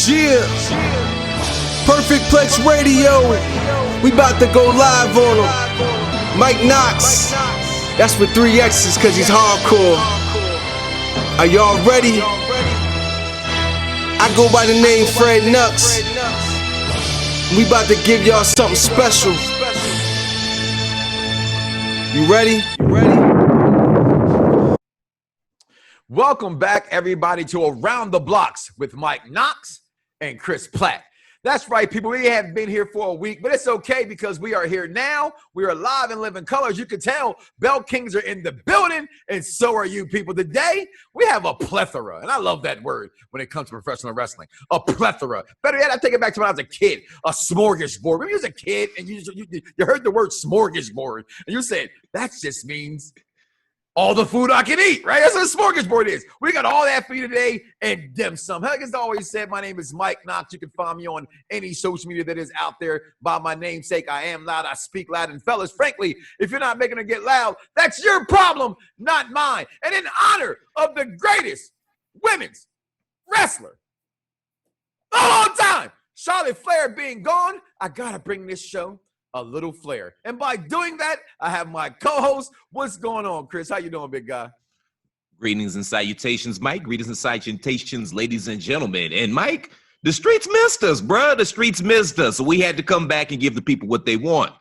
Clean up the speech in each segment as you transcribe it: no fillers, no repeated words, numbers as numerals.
Yeah, Perfect Plex Radio. We about to go live on him. Mike Knox. That's with 3 X's cause he's hardcore. Are y'all ready? I go by the name Fred Nux. We about to give y'all something special. You ready? Welcome back, everybody, to Around the Blocks with Mike Knox and Chris Platt. That's right, people. We haven't been here for a week, but it's okay because we are here now. We are live and living color. As you can tell, Bell Kings are in the building, and so are you people. Today, we have a plethora, and I love that word when it comes to professional wrestling. A plethora. Better yet, I take it back to when I was a kid. A smorgasbord. When you was a kid and you heard the word smorgasbord, and you said, that just means all the food I can eat, right? That's what a smorgasbord is. We got all that for you today and dim sum. Like as always said, my name is Mike Knox. You can find me on any social media that is out there by my namesake. I am loud. I speak loud. And fellas, frankly, if you're not making it get loud, that's your problem, not mine. And in honor of the greatest women's wrestler of all time, Charlotte Flair being gone, I got to bring this show a little flair. And by doing that, I have my co-host. What's going on, Chris? How you doing, big guy? Greetings and salutations, Mike. Greetings and salutations, ladies and gentlemen. And Mike, the streets missed us, bruh. The streets missed us. So we had to come back and give the people what they want.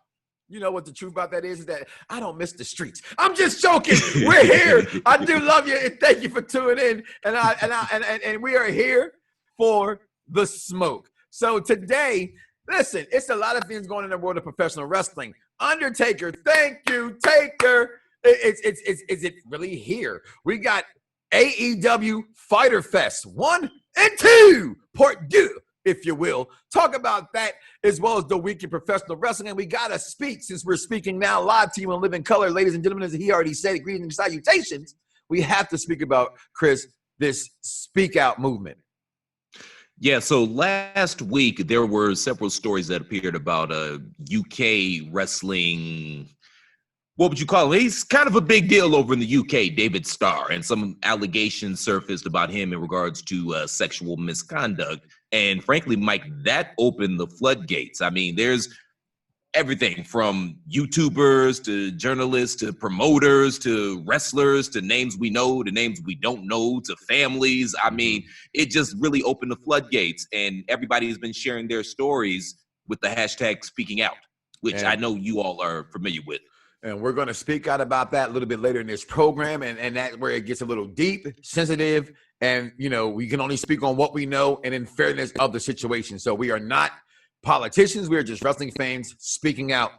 You know what the truth about that is that I don't miss the streets. I'm just joking. We're here. I do love you and thank you for tuning in. And we are here for the smoke. So today, listen, it's a lot of things going in the world of professional wrestling. Undertaker, thank you, Taker. Is it really here? We got AEW Fighter Fest 1 and 2, part 2, if you will. Talk about that as well as the week in professional wrestling. And we got to speak, since we're speaking now live to you in living color, ladies and gentlemen, as he already said, greetings and salutations. We have to speak about, Chris, this speak out movement. Yeah, so last week there were several stories that appeared about a UK wrestling, what would you call him? He's kind of a big deal over in the UK, David Starr, and some allegations surfaced about him in regards to sexual misconduct. And frankly, Mike, that opened the floodgates. I mean, there's everything from YouTubers to journalists to promoters to wrestlers to names we know to names we don't know to families. I mean, it just really opened the floodgates, and everybody has been sharing their stories with the hashtag speaking out, which I know you all are familiar with. And we're going to speak out about that a little bit later in this program, and that's where it gets a little deep, sensitive, and, you know, we can only speak on what we know and in fairness of the situation. So we are not politicians, we are just wrestling fans speaking out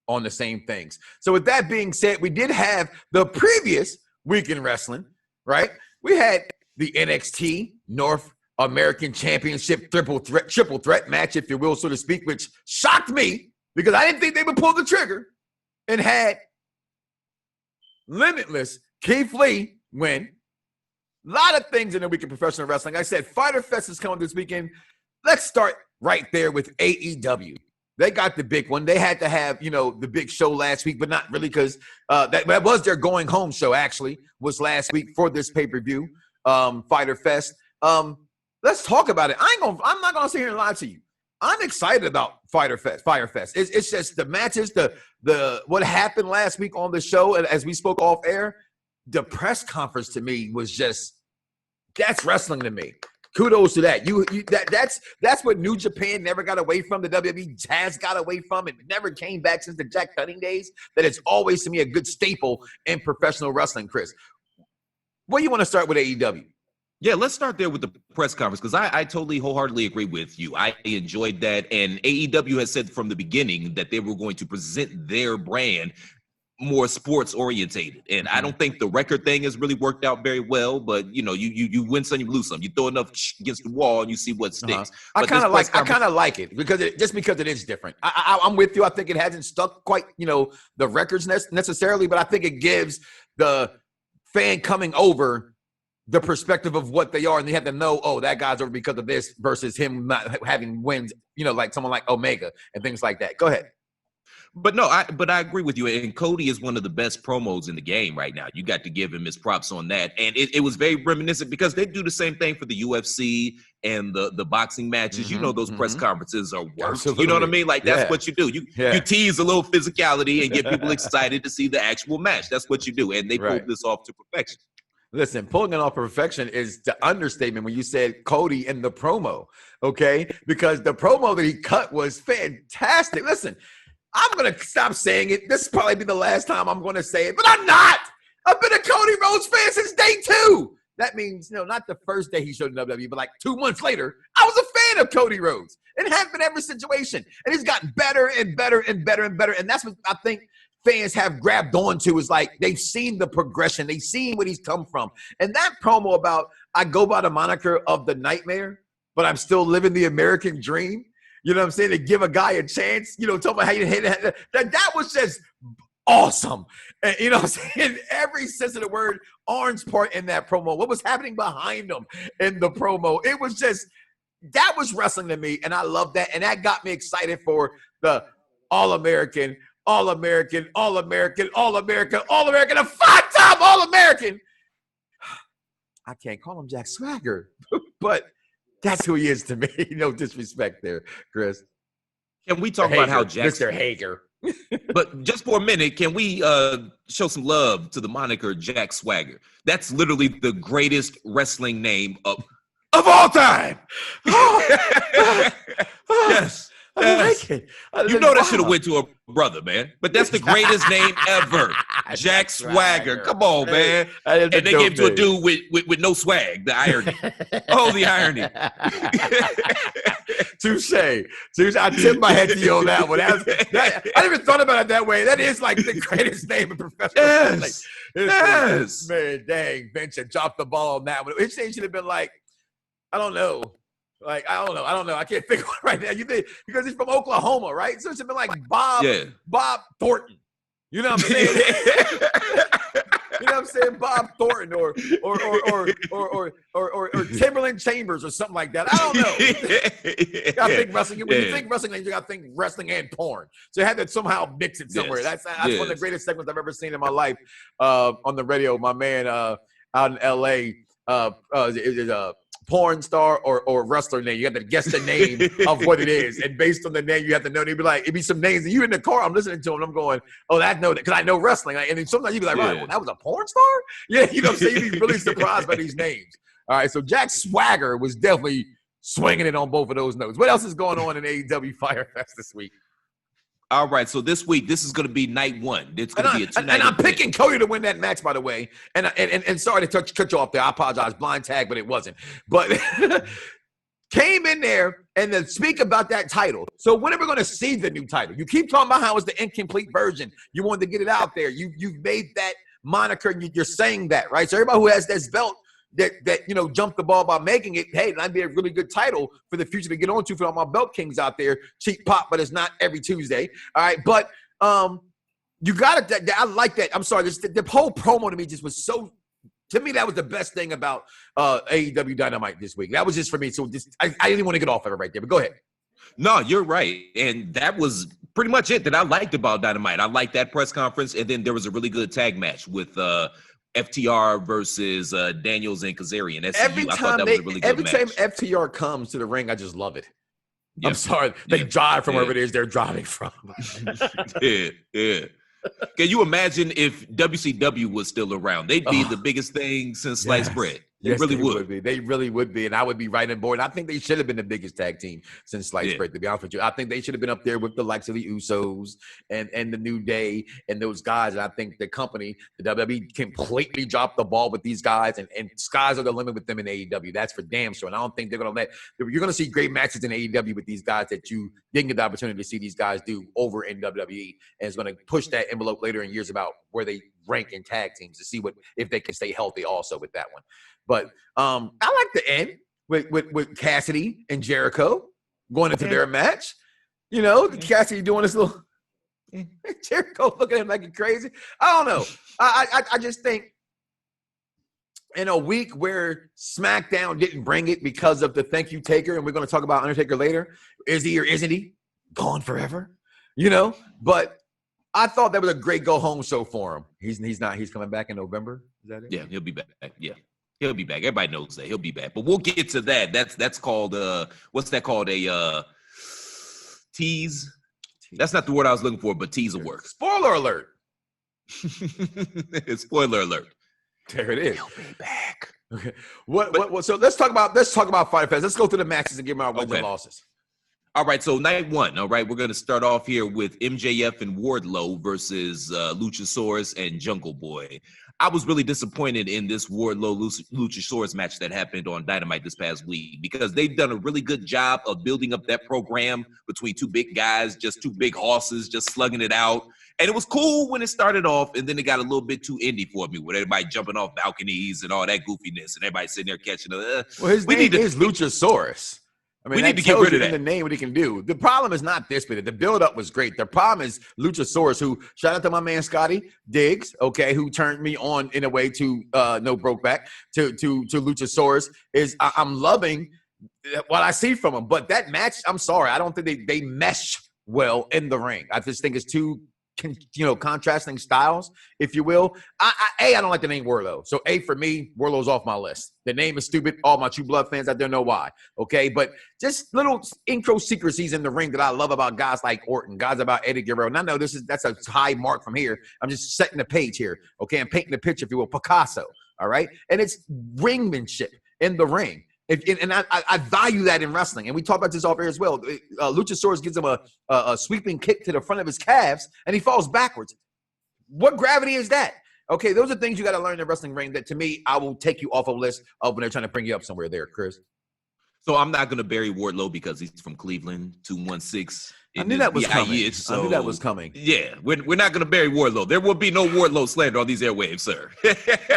on the same things. So with that being said, we did have the previous week in wrestling, right? We had the NXT North American Championship triple threat match, if you will, so to speak, which shocked me because I didn't think they would pull the trigger, and had Limitless Keith Lee win. A lot of things in the week in professional wrestling. I said Fighter Fest is coming this weekend. Let's start right there with AEW. They got the big one. They had to have, you know, the big show last week, but not really because that was their going home show, actually, was last week for this pay-per-view, Fighter Fest. Let's talk about it. I'm not gonna sit here and lie to you. I'm excited about Fighter Fest. It's just the matches, the what happened last week on the show, and as we spoke off air, the press conference to me was just, that's wrestling to me. Kudos to that. That's what New Japan never got away from. The WWE has got away from. It never came back since the Jack Cutting days. That it's always, to me, a good staple in professional wrestling, Chris. Where you want to start with AEW? Yeah, let's start there with the press conference, because I totally wholeheartedly agree with you. I enjoyed that. And AEW has said from the beginning that they were going to present their brand more sports orientated, and I don't think the record thing has really worked out very well. But you know, you win some, you lose some. You throw enough against the wall, and you see what sticks. I kind of like it because it is different. I'm with you. I think it hasn't stuck quite, you know, the records necessarily, but I think it gives the fan coming over the perspective of what they are, and they have to know, oh, that guy's over because of this, versus him not having wins. You know, like someone like Omega and things like that. Go ahead. But no, I agree with you. And Cody is one of the best promos in the game right now. You got to give him his props on that. And it was very reminiscent because they do the same thing for the UFC and the boxing matches. You know, those press conferences are work. Absolutely. You know what I mean? Like, that's what you do. You tease a little physicality and get people excited to see the actual match. That's what you do. And they pulled this off to perfection. Listen, pulling it off perfection is the understatement when you said Cody in the promo, okay? Because the promo that he cut was fantastic. Listen, I'm going to stop saying it. This will probably be the last time I'm going to say it, but I'm not. I've been a Cody Rhodes fan since day 2. That means, not the first day he showed in WWE, but like 2 months later, I was a fan of Cody Rhodes. It happened in every situation. And he's gotten better and better and better and better. And that's what I think fans have grabbed onto, is like they've seen the progression. They've seen what he's come from. And that promo about, I go by the moniker of the Nightmare, but I'm still living the American dream. You know what I'm saying? To give a guy a chance, talking about how you hit it. That was just awesome. And, you know what I'm saying? Every sense of the word, Arn's part in that promo, what was happening behind him in the promo, it was just, that was wrestling to me. And I love that. And that got me excited for the All-American, All-American, All-American, All-American, All-American, a 5-time All-American. I can't call him Jack Swagger, but that's who he is to me. No disrespect there, Chris. Can we talk about how Jack Mr. Hager? But just for a minute, can we show some love to the moniker Jack Swagger? That's literally the greatest wrestling name of all time. Yes. I like it. You know that should have went to a brother, man. But that's the greatest name ever. Jack Swagger. Come on, man. And they gave it to a dude with no swag. The irony. Oh, the irony. Touche. I tipped my head to you on that one. I never thought about it that way. That is like the greatest name in professional wrestling. Yes. Man, dang. Vincent dropped the ball on that one. It should have been like, I don't know. Like, I don't know. I can't think of it right now. You think because he's from Oklahoma, right? So it should have been like Bob Thornton. You know what I'm saying? You know what I'm saying? Bob Thornton or Timberland Chambers or something like that. I don't know. You gotta think wrestling. When you think wrestling, you gotta think wrestling and porn. So you had to somehow mix it somewhere. That's one of the greatest segments I've ever seen in my life on the radio. My man out in LA porn star or wrestler name. You have to guess the name of what it is. And based on the name, you have to know. It'd be some names. And you in the car, I'm listening to them. And I'm going, oh, because I know wrestling. And then sometimes you'd be like, right, well, that was a porn star? Yeah, you know what I'm saying? You'd be really surprised by these names. All right, so Jack Swagger was definitely swinging it on both of those notes. What else is going on in AEW Firefest this week? All right, so this week, this is going to be night 1. It's going to be a 2-night and I'm picking Cody to win that match, by the way. And sorry to cut you off there. I apologize. Blind tag, but it wasn't. But came in there and then speak about that title. So when are we going to see the new title? You keep talking about how it's the incomplete version. You wanted to get it out there. You've made that moniker. And you're saying that, right? So everybody who has this belt that jumped the ball by making it, hey, that'd be a really good title for the future to get on to for all my belt kings out there. Cheap pop, but it's not every Tuesday. All right, but you got it. I like that. I'm sorry, the whole promo to me just was so. To me, that was the best thing about AEW Dynamite this week. That was just for me. So I didn't want to get off of it right there. But go ahead. No, you're right, and that was pretty much it that I liked about Dynamite. I liked that press conference, and then there was a really good tag match with FTR versus Daniels and Kazarian. Every time FTR comes to the ring, I just love it. Yep. I'm sorry. They drive from wherever it is they're driving from. Yeah. Can you imagine if WCW was still around? They'd be the biggest thing since sliced bread. They really would be. They really would be, and I would be right on board. And I think they should have been the biggest tag team since sliced bread, to be honest with you. I think they should have been up there with the likes of the Usos and the New Day and those guys. And I think the company, the WWE, completely dropped the ball with these guys, and skies are the limit with them in AEW. That's for damn sure. And I don't think they're going to let – you're going to see great matches in AEW with these guys that you didn't get the opportunity to see these guys do over in WWE. And it's going to push that envelope later in years about where they rank in tag teams to see if they can stay healthy also with that one. But I like the end with Cassidy and Jericho going into their match. Cassidy doing this little Jericho looking at him like he's crazy. I don't know. I just think in a week where SmackDown didn't bring it because of the Thank You Taker, and we're going to talk about Undertaker later, is he or isn't he gone forever? But I thought that was a great go home show for him. He's not. He's coming back in November. Is that it? Yeah, he'll be back. Yeah, he'll be back. Everybody knows that he'll be back. But we'll get to that. That's called what's that called? A tease. That's not the word I was looking for, but tease will work. Spoiler alert. Spoiler alert. There it is. He'll be back. Okay. What? So let's talk about Fighter Fest. Let's go through the matches and give them our wins and losses. All right, so night one. All right, we're going to start off here with MJF and Wardlow versus Luchasaurus and Jungle Boy. I was really disappointed in this Wardlow-Luchasaurus match that happened on Dynamite this past week because they've done a really good job of building up that program between two big guys, just two big horses, just slugging it out. And it was cool when it started off, and then it got a little bit too indie for me with everybody jumping off balconies and all that goofiness, and everybody sitting there catching well, his name is Luchasaurus. I mean, we need to get rid of that. The name, what he can do. The problem is not this, but the build-up was great. The problem is Luchasaurus, who, shout out to my man Scotty Diggs, okay, who turned me on in a way to no broke back to Luchasaurus. I'm loving what I see from him. But that match, I'm sorry, I don't think they mesh well in the ring. I just think it's too contrasting styles, if you will. I don't like the name Wardlow. So A for me, Wardlow's off my list. The name is stupid. All my True Blood fans out there know why. Okay, but just little idiosyncrasies in the ring that I love about guys like Orton, guys about Eddie Guerrero. And I know that's a high mark from here. I'm just setting the page here. Okay, I'm painting the picture, if you will, Picasso. All right, and it's ringmanship in the ring. I value that in wrestling, and we talked about this off air as well. Luchasaurus gives him a sweeping kick to the front of his calves, and he falls backwards. What gravity is that? Okay, those are things you got to learn in the wrestling ring that, to me, I will take you off a list of when they're trying to bring you up somewhere there, Chris. So I'm not going to bury Wardlow because he's from Cleveland, 216. I knew that was coming. I knew that was coming. Yeah, we're not going to bury Wardlow. There will be no Wardlow slander on these airwaves, sir.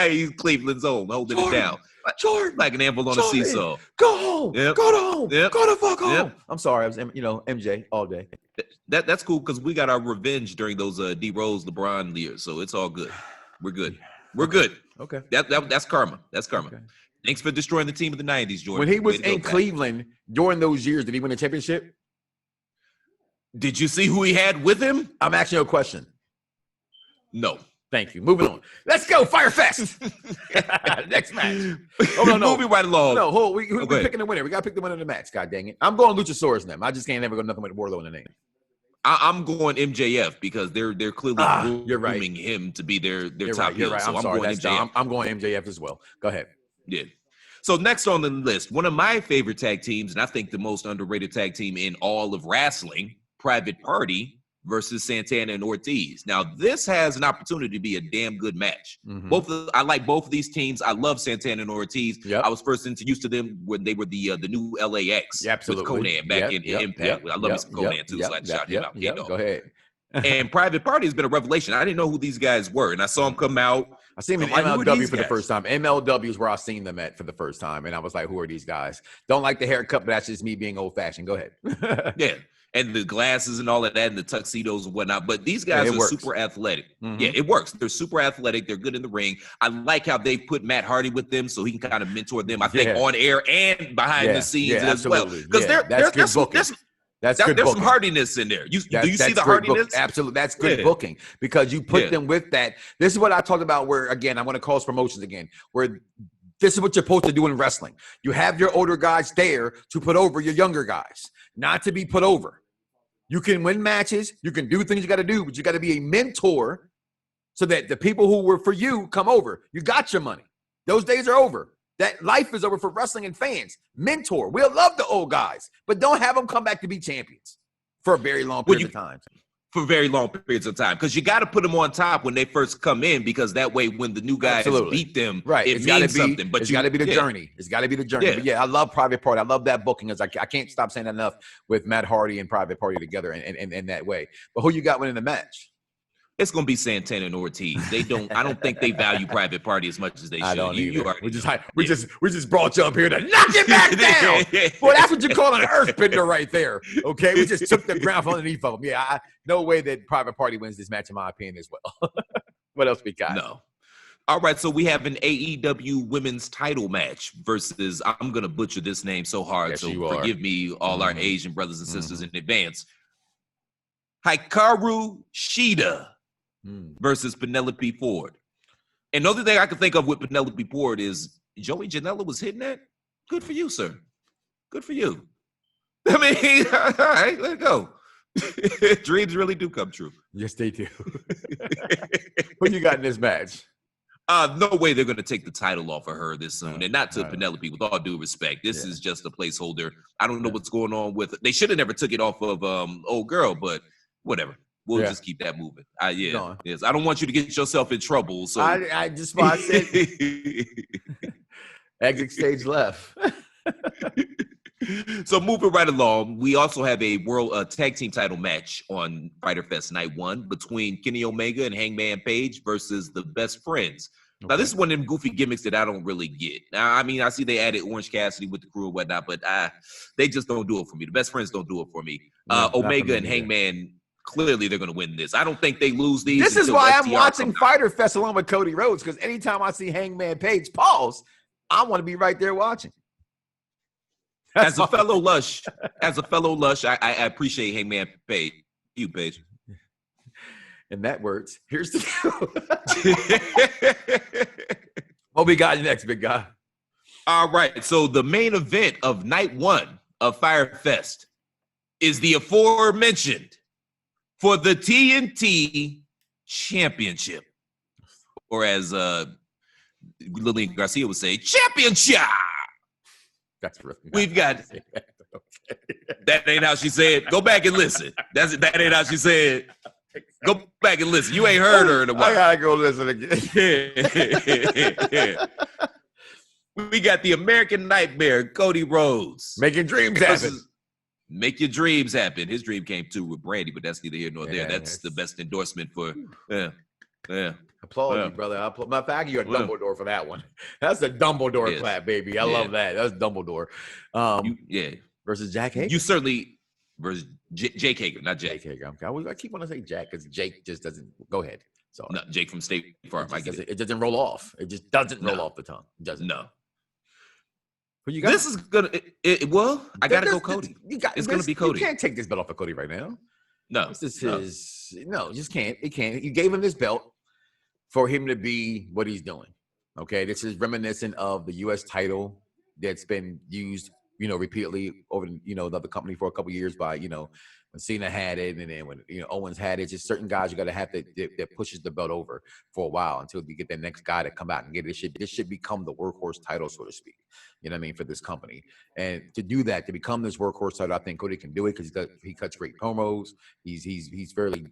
He's Cleveland's own, holding it down. Jordan, like an anvil on a seesaw. Go home. Yep. Go to home. Yep. Go to fuck home. Yep. I'm sorry. I was, MJ all day. That's cool because we got our revenge during those D Rose LeBron years, so it's all good. We're good. We're good. Okay. That's karma. That's karma. Okay. Thanks for destroying the team of the 90s, Jordan. When he was in Cleveland during those years, did he win a championship? Did you see who he had with him? I'm asking you a question. No. Thank you. Moving on. Let's go, Fire Fest. Next match. Oh, no. Moving right along. No, we're picking the winner. We got to pick the winner of the match. God dang it. I'm going Luchasaurus now. I just can't never go nothing with Wardlow in the name. I'm going MJF because they're clearly you're right. grooming him to be their You're top right. You're heel. right. So I'm sorry. going MJF. I'm going MJF as well. Go ahead. Yeah. So next on the list, one of my favorite tag teams, and I think the most underrated tag team in all of wrestling, Private Party versus Santana and Ortiz. Now, this has an opportunity to be a damn good match. Mm-hmm. I like both of these teams. I love Santana and Ortiz. Yep. I was first introduced to them when they were the new LAX with Conan back in Impact. I love Conan too, so I shout him out. Go ahead. And Private Party has been a revelation. I didn't know who these guys were, and I saw them come out. I seen them in MLW for the first time. MLW is where I seen them at for the first time, and I was like, who are these guys? Don't like the haircut, but that's just me being old-fashioned. Go ahead. Yeah. And the glasses and all of that and the tuxedos and whatnot. But these guys are super athletic. Mm-hmm. Yeah, it works. They're super athletic. They're good in the ring. I like how they put Matt Hardy with them so he can kind of mentor them, I think, on air and behind the scenes as well. Because there's some hardiness in there. Do you see the hardiness? Absolutely. That's good booking because you put them with that. This is what I talked about where, again, I want to cause promotions again, where this is what you're supposed to do in wrestling. You have your older guys there to put over your younger guys, not to be put over. You can win matches. You can do things you got to do, but you got to be a mentor so that the people who were for you come over. You got your money. Those days are over. That life is over for wrestling and fans. Mentor. We'll love the old guys, but don't have them come back to be champions for a very long period of time. For very long periods of time, because you got to put them on top when they first come in, because that way when the new guys beat them, it means something. But it's got to be the journey. It's got to be the journey. But I love Private Party. I love that booking. As I can't stop saying that enough with Matt Hardy and Private Party together in that way. But who you got winning the match? It's gonna be Santana and Ortiz. I don't think they value Private Party as much as they should. I don't either. We just brought you up here to knock it back down. Well, that's what you call an earthbender right there. Okay, we just took the ground from underneath of them. Yeah, no way that Private Party wins this match in my opinion as well. What else we got? No. All right, so we have an AEW women's title match versus, I'm gonna butcher this name so hard, so forgive me, all our Asian brothers and sisters in advance. Hikaru Shida versus Penelope Ford. And the other thing I can think of with Penelope Ford is Joey Janela was hitting that. Good for you, sir. Good for you. I mean, all right, let it go. Dreams really do come true. Yes, they do. Who you got in this match? No way they're going to take the title off of her this soon. And not to Penelope, with all due respect. This is just a placeholder. I don't know what's going on with it. They should have never took it off of old girl, but whatever. We'll just keep that moving. Yes. I don't want you to get yourself in trouble. So I just why I said exit stage left. So moving right along, we also have a world tag team title match on Fyter Fest Night 1 between Kenny Omega and Hangman Page versus the Best Friends. Okay. Now, this is one of them goofy gimmicks that I don't really get. Now, I mean, I see they added Orange Cassidy with the crew and whatnot, but they just don't do it for me. The Best Friends don't do it for me. Omega and Hangman, clearly they're going to win this. I don't think they lose these. This is why I'm watching Fyter Fest along with Cody Rhodes, because anytime I see Hangman Page pause, I want to be right there watching. As a fellow Lush, I appreciate Hangman Page. You, Page. In that words, here's the what we got next, big guy. All right. So the main event of night 1 of Fyter Fest is the aforementioned for the TNT Championship. Or as Lillian Garcia would say, championship. That's really we've got that ain't how she said. Go back and listen. That ain't how she said. Go back and listen. You ain't heard her in a while. I gotta go listen again. We got the American Nightmare, Cody Rhodes. Making dreams happen. Make your dreams happen. His dream came too with Brandy, but that's neither here nor there. That's the best endorsement for Applaud you, brother. Matter of fact, I give you a Dumbledore for that one. That's a Dumbledore clap, baby. I love that. That's Dumbledore. Versus Jack Hager. You certainly versus Jake Hager, not Jake. Jake Hager. I keep wanting to say Jack because Jake just doesn't go ahead. So no, Jake from State Farm. It doesn't roll off. It just doesn't roll off the tongue. It doesn't. No. Who you got? This is gonna. I gotta go Cody. It's gonna be Cody. You can't take this belt off of Cody right now. No, this is his. No, just can't. It can't. You gave him this belt for him to be what he's doing. Okay, this is reminiscent of the U.S. title that's been used, repeatedly over, the other company for a couple of years by, when Cena had it, and then when Owens had it. Just certain guys you got to have that pushes the belt over for a while until you get the next guy to come out and get it. This should become the workhorse title, so to speak. You know what I mean, for this company. And to do that, to become this workhorse title, I think Cody can do it because he cuts great promos. He's fairly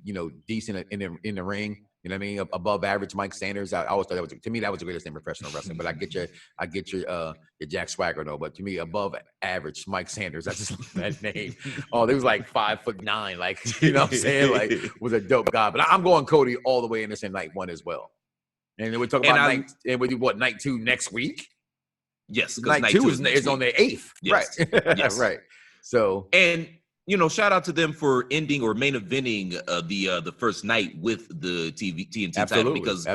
decent in the ring. You know what I mean? Above average Mike Sanders. I always thought that was, to me, that was the greatest in professional wrestling. But I get your Jack Swagger though. But to me, above average Mike Sanders. I just love that name. Oh, he was like 5'9", like, you know what I'm saying? Like, was a dope guy. But I'm going Cody all the way in this in night 1 as well. And then we talk about we do night 2 next week? Yes, night 2 is on the 8th. Yes. Right. Yes. Right. So shout out to them for ending or main eventing the first night with the TNT title, because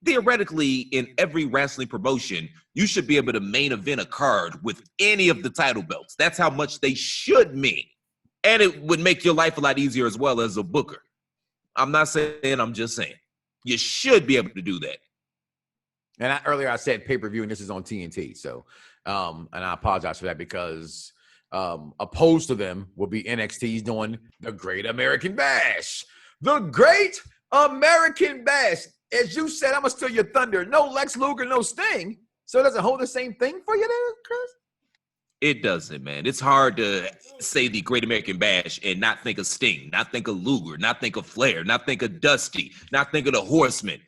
theoretically in every wrestling promotion you should be able to main event a card with any of the title belts. That's how much they should mean, and it would make your life a lot easier as well as a booker. I'm not saying, I'm just saying you should be able to do that. And earlier I said pay-per-view, and this is on TNT. So, and I apologize for that because opposed to them will be NXT's doing the Great American Bash. The Great American Bash. As you said, I'm going to steal your thunder. No Lex Luger, no Sting. So it doesn't hold the same thing for you there, Chris? It doesn't, man. It's hard to say the Great American Bash and not think of Sting, not think of Luger, not think of Flair, not think of Dusty, not think of the Horsemen.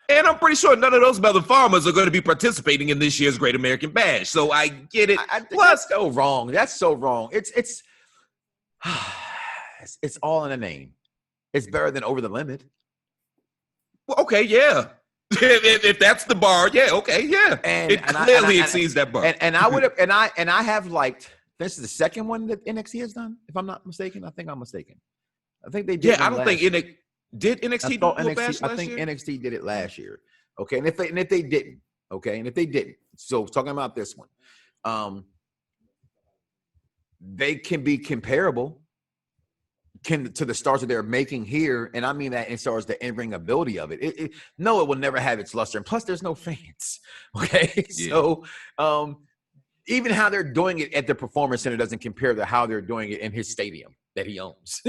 And I'm pretty sure none of those other farmers are going to be participating in this year's Great American Bash. So I get it. Plus, that's so wrong. That's so wrong. It's all in a name. It's better than Over the Limit. Well, okay, yeah. If that's the bar, yeah, okay, yeah. It clearly exceeds that bar. And I would have, and I have liked. This is the second one that NXT has done, if I'm not mistaken. I think I'm mistaken. I think they did. Yeah, I don't think NXT. Did NXT do a bash last year? I think NXT did it last year. Okay, and if they didn't, so talking about this one, they can be comparable to the stars that they're making here, and I mean that as far as the in-ring ability of it. No, it will never have its luster, and plus there's no fans. Okay, Yeah. so even how they're doing it at the Performance Center doesn't compare to how they're doing it in his stadium that he owns.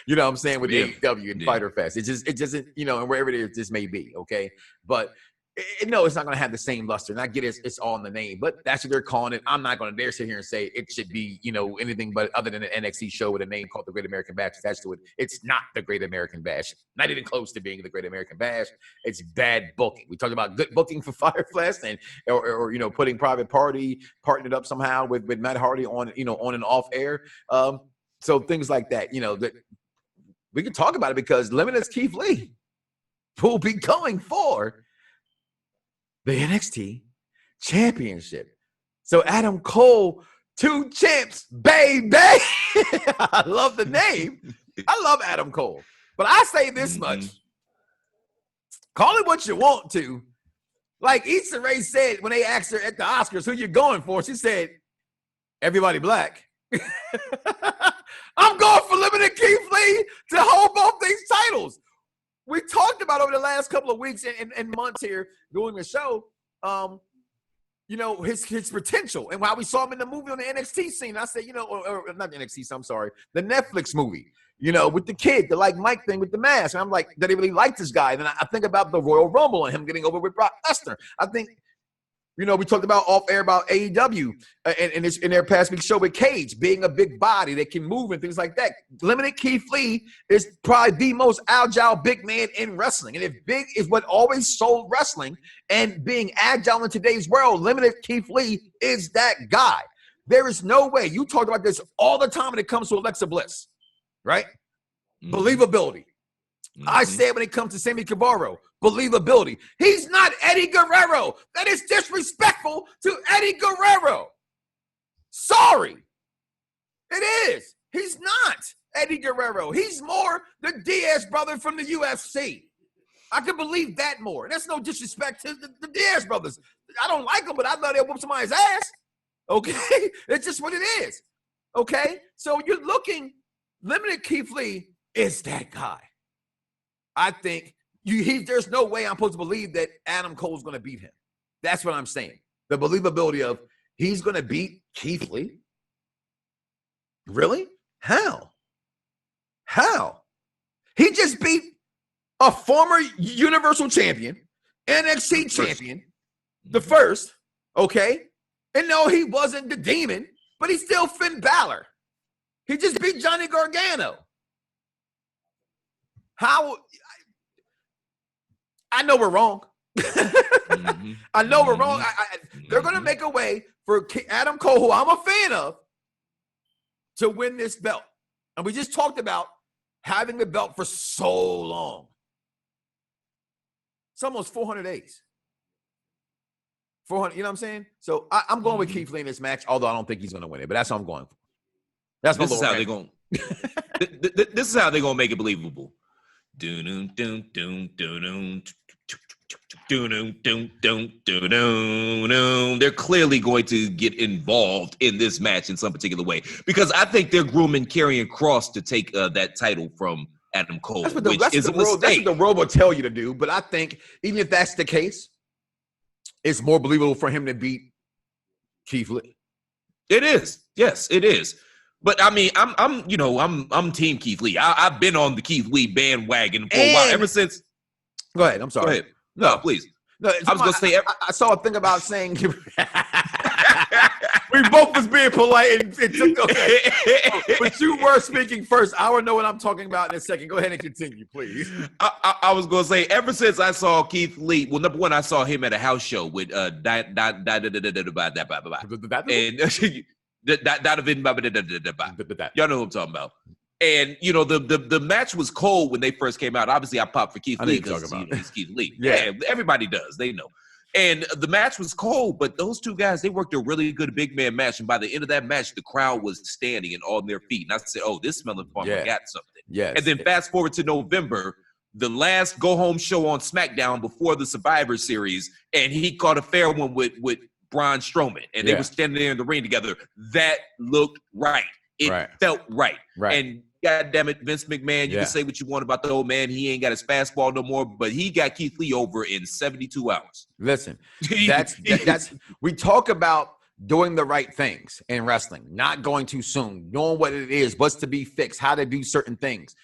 You know what I'm saying, with the AEW and Fighter Fest. It doesn't, and wherever it is, this may be, okay? But no, it's not going to have the same luster. And I get it's all in the name, but that's what they're calling it. I'm not going to dare sit here and say it should be, anything but other than an NXT show with a name called the Great American Bash attached to it. It's not the Great American Bash. Not even close to being the Great American Bash. It's bad booking. We talked about good booking for Fyre Fest or putting Private Party, partnered up somehow with Matt Hardy on, on and off air. So things like that, that we can talk about it because Limitless Keith Lee will be going for the NXT Championship. So Adam Cole, 2 champs, baby. I love the name. I love Adam Cole. But I say this much. Call it what you want to. Like Issa Rae said when they asked her at the Oscars, who you going for? She said, everybody black. I'm going for Limited Keith Lee to hold both these titles. We talked about over the last couple of weeks and months here doing the show, his potential and how we saw him in the movie on the NXT scene. I said, or not the NXT, I'm sorry, the Netflix movie, with the kid, the like Mike thing with the mask. And I'm like, that he really liked this guy. And then I think about the Royal Rumble and him getting over with Brock Lesnar. I think, we talked about off air about AEW in their past week's show with Cage being a big body that can move and things like that. Limited Keith Lee is probably the most agile big man in wrestling. And if big is what always sold wrestling and being agile in today's world, Limited Keith Lee is that guy. There is no way. You talk about this all the time when it comes to Alexa Bliss, right? Believability. I said when it comes to Sammy Guevara, believability. He's not Eddie Guerrero. That is disrespectful to Eddie Guerrero. Sorry. It is. He's not Eddie Guerrero. He's more the Diaz brother from the UFC. I can believe that more. And that's no disrespect to the Diaz brothers. I don't like them, but I thought they'd whoop somebody's ass. Okay? It's just what it is. Okay? So you're looking, Limited Keith Lee is that guy. I think there's no way I'm supposed to believe that Adam Cole's going to beat him. That's what I'm saying. The believability of he's going to beat Keith Lee? Really? How? He just beat a former Universal Champion, NXT champion, the first, okay? And no, he wasn't the Demon, but he's still Finn Balor. He just beat Johnny Gargano. How? I know we're wrong. I know we're wrong. They're going to make a way for Adam Cole, who I'm a fan of, to win this belt. And we just talked about having the belt for so long. It's almost 400 days. 400, you know what I'm saying? So I'm going with Keith Lee in this match, although I don't think he's going to win it. But that's what I'm going for. That's my this is how they're going. This is how they're going to make it believable. They're clearly going to get involved in this match in some particular way because I think they're grooming Karrion Kross to take that title from Adam Cole, that's what which is a mistake. That's what the world will tell you to do. But I think even if that's the case, it's more believable for him to beat Keith Lee. It is. Yes, it is. But I mean, I'm Team Keith Lee. I've been on the Keith Lee bandwagon for a while ever since. Go ahead. I'm sorry. Go ahead. No, please. No, I was going to say. I saw a thing about saying we both was being polite and it took. Okay. But you were speaking first. I will know what I'm talking about in a second. Go ahead and continue, please. I was going to say, ever since I saw Keith Lee, well, number one, I saw him at a house show with and y'all know who I'm talking about. And the match was cold when they first came out. Obviously, I popped for Keith Lee because he's Keith Lee. Yeah, everybody does. They know. And the match was cold, but those two guys, they worked a really good big man match. And by the end of that match, the crowd was standing and on their feet. And I said, "Oh, this smelling farmer got something." Yes. And then fast forward to November, the last go home show on SmackDown before the Survivor Series, and he caught a fair one with Braun Strowman, and they were standing there in the ring together. That looked right. It felt right. And God damn it, Vince McMahon. You Yeah. can say what you want about the old man. He ain't got his fastball no more, but he got Keith Lee over in 72 hours. Listen, that's we talk about doing the right things in wrestling, not going too soon, knowing what it is, what's to be fixed, how to do certain things.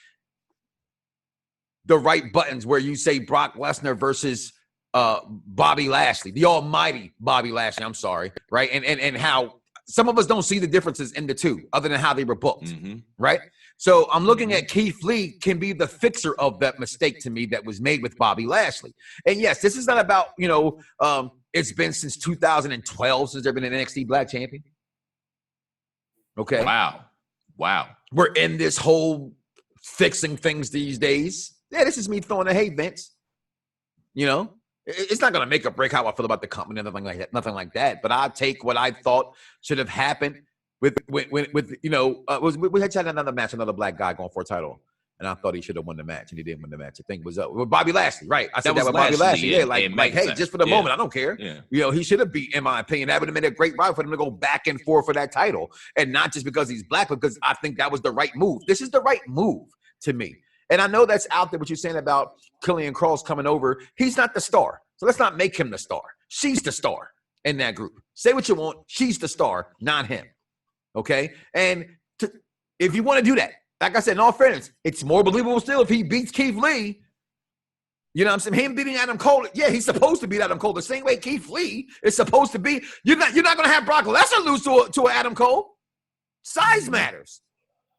The right buttons where you say Brock Lesnar versus Bobby Lashley, the almighty Bobby Lashley, I'm sorry, right? And how some of us don't see the differences in the two other than how they were booked, right? So I'm looking at Keith Lee can be the fixer of that mistake to me that was made with Bobby Lashley. And yes, this is not about, it's been since 2012 since there's been an NXT Black Champion. Okay. Wow. We're in this whole fixing things these days. Yeah, this is me throwing a hey, Vince. It's not going to make or break how I feel about the company, nothing like that. But I take what I thought should have happened we had another match, another black guy going for a title. And I thought he should have won the match, and he didn't win the match. I think it was with Bobby Lashley, right? I said that with Bobby Lashley. Yeah, hey, just for the moment, I don't care. Yeah. He should have beat, in my opinion. That would have been a great ride for him to go back and forth for that title. And not just because he's black, but because I think that was the right move. This is the right move to me. And I know that's out there, what you're saying about Killian Cross coming over. He's not the star. So let's not make him the star. She's the star in that group. Say what you want. She's the star, not him. Okay? And if you want to do that, like I said, in all fairness, it's more believable still if he beats Keith Lee. You know what I'm saying? Him beating Adam Cole. Yeah, he's supposed to beat Adam Cole the same way Keith Lee is supposed to be. You're not going to have Brock Lesnar lose to Adam Cole. Size matters.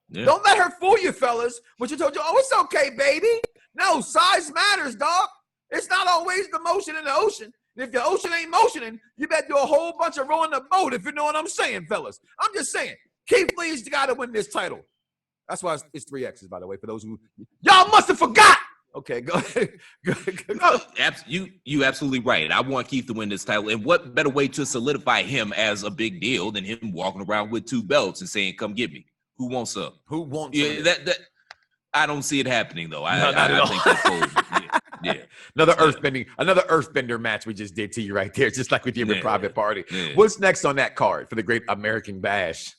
Yeah. Don't let her fool you, fellas. What you told you, it's okay, baby. No, size matters, dog. It's not always the motion in the ocean. If the ocean ain't motioning, you better do a whole bunch of rowing the boat, if you know what I'm saying, fellas. I'm just saying, Keith Lee's got to win this title. That's why it's 3 X's, by the way, for those who y'all must have forgot. Okay, go ahead. No, you absolutely right. I want Keith to win this title. And what better way to solidify him as a big deal than him walking around with 2 belts and saying, come get me. Who wants some? Who wants some? That I don't see it happening, though. I think that's old. Yeah. Another earthbender match we just did to you right there, just like we did with Private Party. Yeah. What's next on that card for the Great American Bash?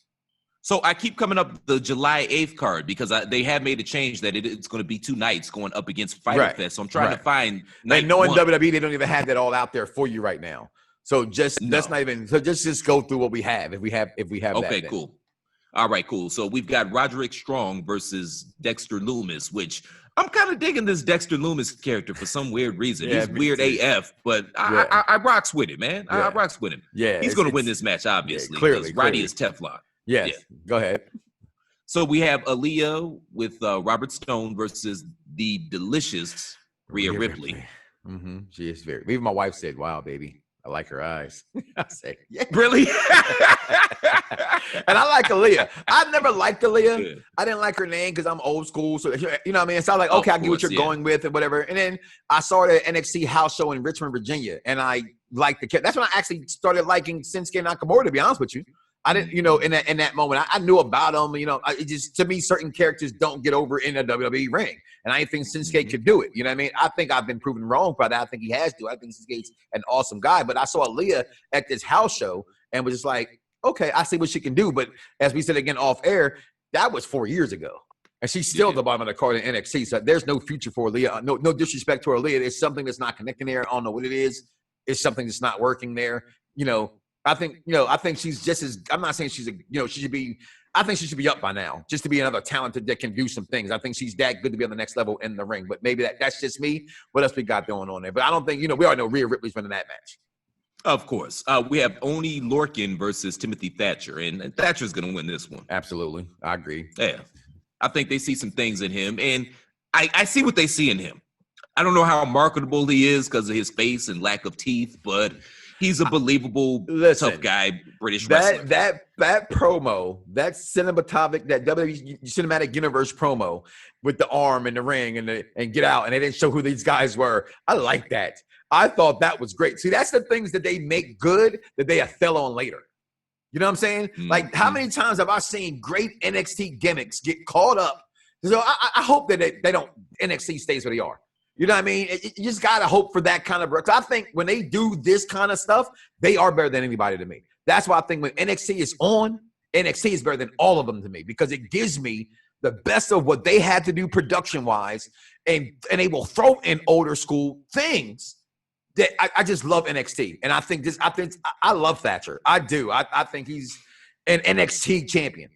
So I keep coming up the July 8th card because they have made a change that it's going to be 2 nights going up against Fyter Fest. So I'm trying to find night and knowing one. WWE, they don't even have that all out there for you right now. So just go through what we have if we have that. Okay, cool. All right, cool. So we've got Roderick Strong versus Dexter Loomis, which I'm kind of digging this Dexter Loomis character for some weird reason. He's weird AF, but I rocks with it, man. I rocks with him. Yeah, he's going to win this match, obviously. Yeah, clearly, Roddy is Teflon. Yes. Yeah. Go ahead. So we have Aaliyah with Robert Stone versus the delicious Rhea Ripley. Mm-hmm. She is very. Even my wife said, "Wow, baby, I like her eyes." I said, "Yeah, really." And I like Aaliyah. I never liked Aaliyah. Yeah. I didn't like her name because I'm old school. So you know what I mean. So I was like, okay, I get what you're going with and whatever. And then I saw the NXT house show in Richmond, Virginia, and I liked the character. That's when I actually started liking Shinsuke Nakamura. To be honest with you. I didn't, in that moment, I knew about him. It just, to me, certain characters don't get over in a WWE ring. And I didn't think Shinsuke could do it. You know what I mean? I think I've been proven wrong by that. I think he has to. I think Shinsuke's an awesome guy. But I saw Aaliyah at this house show and was just like, okay, I see what she can do. But as we said again off air, that was 4 years ago. And she's still at the bottom of the card in NXT. So there's no future for Aaliyah. No disrespect to Aaliyah. There's something that's not connecting there. I don't know what it is. It's something that's not working there. I think she's just as, I'm not saying she's she should be, I think she should be up by now just to be another talented that can do some things. I think she's that good to be on the next level in the ring, but maybe that's just me. What else we got going on there? But I don't think, we already know Rhea Ripley's winning that match. Of course. We have Oni Lorcan versus Timothy Thatcher, and Thatcher's going to win this one. Absolutely. I agree. Yeah. I think they see some things in him, and I see what they see in him. I don't know how marketable he is because of his face and lack of teeth, but he's a believable, tough guy, British wrestler. That promo, that cinematographic, that WWE Cinematic Universe promo with the arm and the ring and get out, and they didn't show who these guys were. I like that. I thought that was great. See, that's the things that they make good that they have fell on later. You know what I'm saying? Mm-hmm. Like, how many times have I seen great NXT gimmicks get caught up? So I hope that they don't, NXT stays where they are. You know what I mean? You just got to hope for that kind of work. I think when they do this kind of stuff, they are better than anybody to me. That's why I think when NXT is on, NXT is better than all of them to me because it gives me the best of what they had to do production wise, and they will throw in older school things. That I just love NXT, and I think I love Thatcher. I do. I think he's an NXT champion.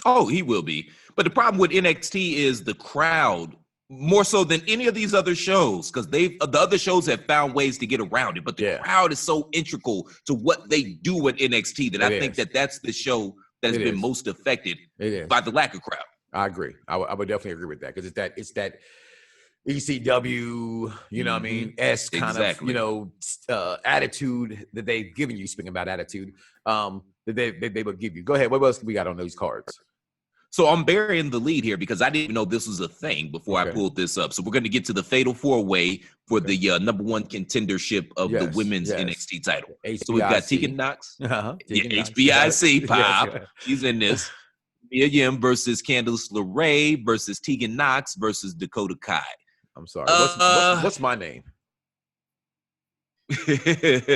Oh, he will be. But the problem with NXT is the crowd, more so than any of these other shows, because the other shows have found ways to get around it. But the crowd is so integral to what they do at NXT that I think that's the show that has been most affected by the lack of crowd. I agree. I would definitely agree with that, because it's that ECW, you know what I mean, kind of, attitude that they've given you. Speaking about attitude, that they would give you. Go ahead. What else we got on those cards? So I'm burying the lead here because I didn't even know this was a thing before I pulled this up. So we're going to get to the Fatal 4-Way for the number one contendership of the women's NXT title. HBIC. So we've got Tegan Knox. HBIC, Pop. She's in this. Mia Yim versus Candice LeRae versus Tegan Knox versus Dakota Kai. I'm sorry. What's my name?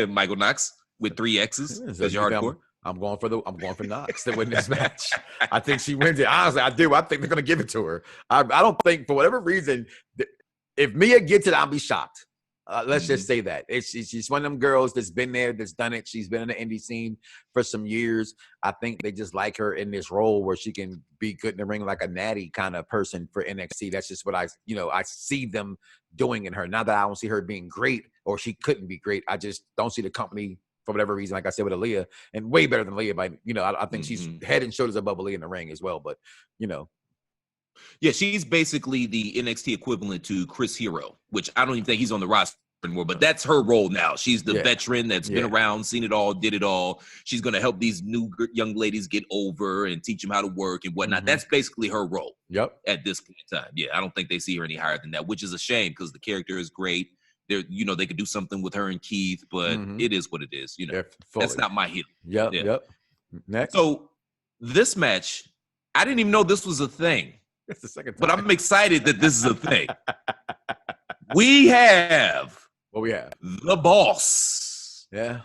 Michael Knox with 3 X's. Because you're hardcore. I'm going for Knox to win this match. I think she wins it. Honestly, I do. I think they're going to give it to her. I don't think, for whatever reason, if Mia gets it, I'll be shocked. Let's just say that. She's one of them girls that's been there, that's done it. She's been in the indie scene for some years. I think they just like her in this role where she can be good in the ring, like a natty kind of person for NXT. That's just what I see them doing in her. Not that I don't see her being great or she couldn't be great. I just don't see the company, for whatever reason, like I said with Aaliyah, and way better than Aaliyah. But I think she's head and shoulders above Aaliyah in the ring as well. But yeah, she's basically the NXT equivalent to Chris Hero, which I don't even think he's on the roster anymore. But that's her role now. She's the veteran that's been around, seen it all, did it all. She's going to help these new young ladies get over and teach them how to work and whatnot. That's basically her role. Yep. At this point in time, I don't think they see her any higher than that, which is a shame because the character is great. They could do something with her and Keith, but it is what it is. That's not my heel. Yep. Next. So this match, I didn't even know this was a thing. It's the second time. But I'm excited that this is a thing. We have the Boss. Yeah.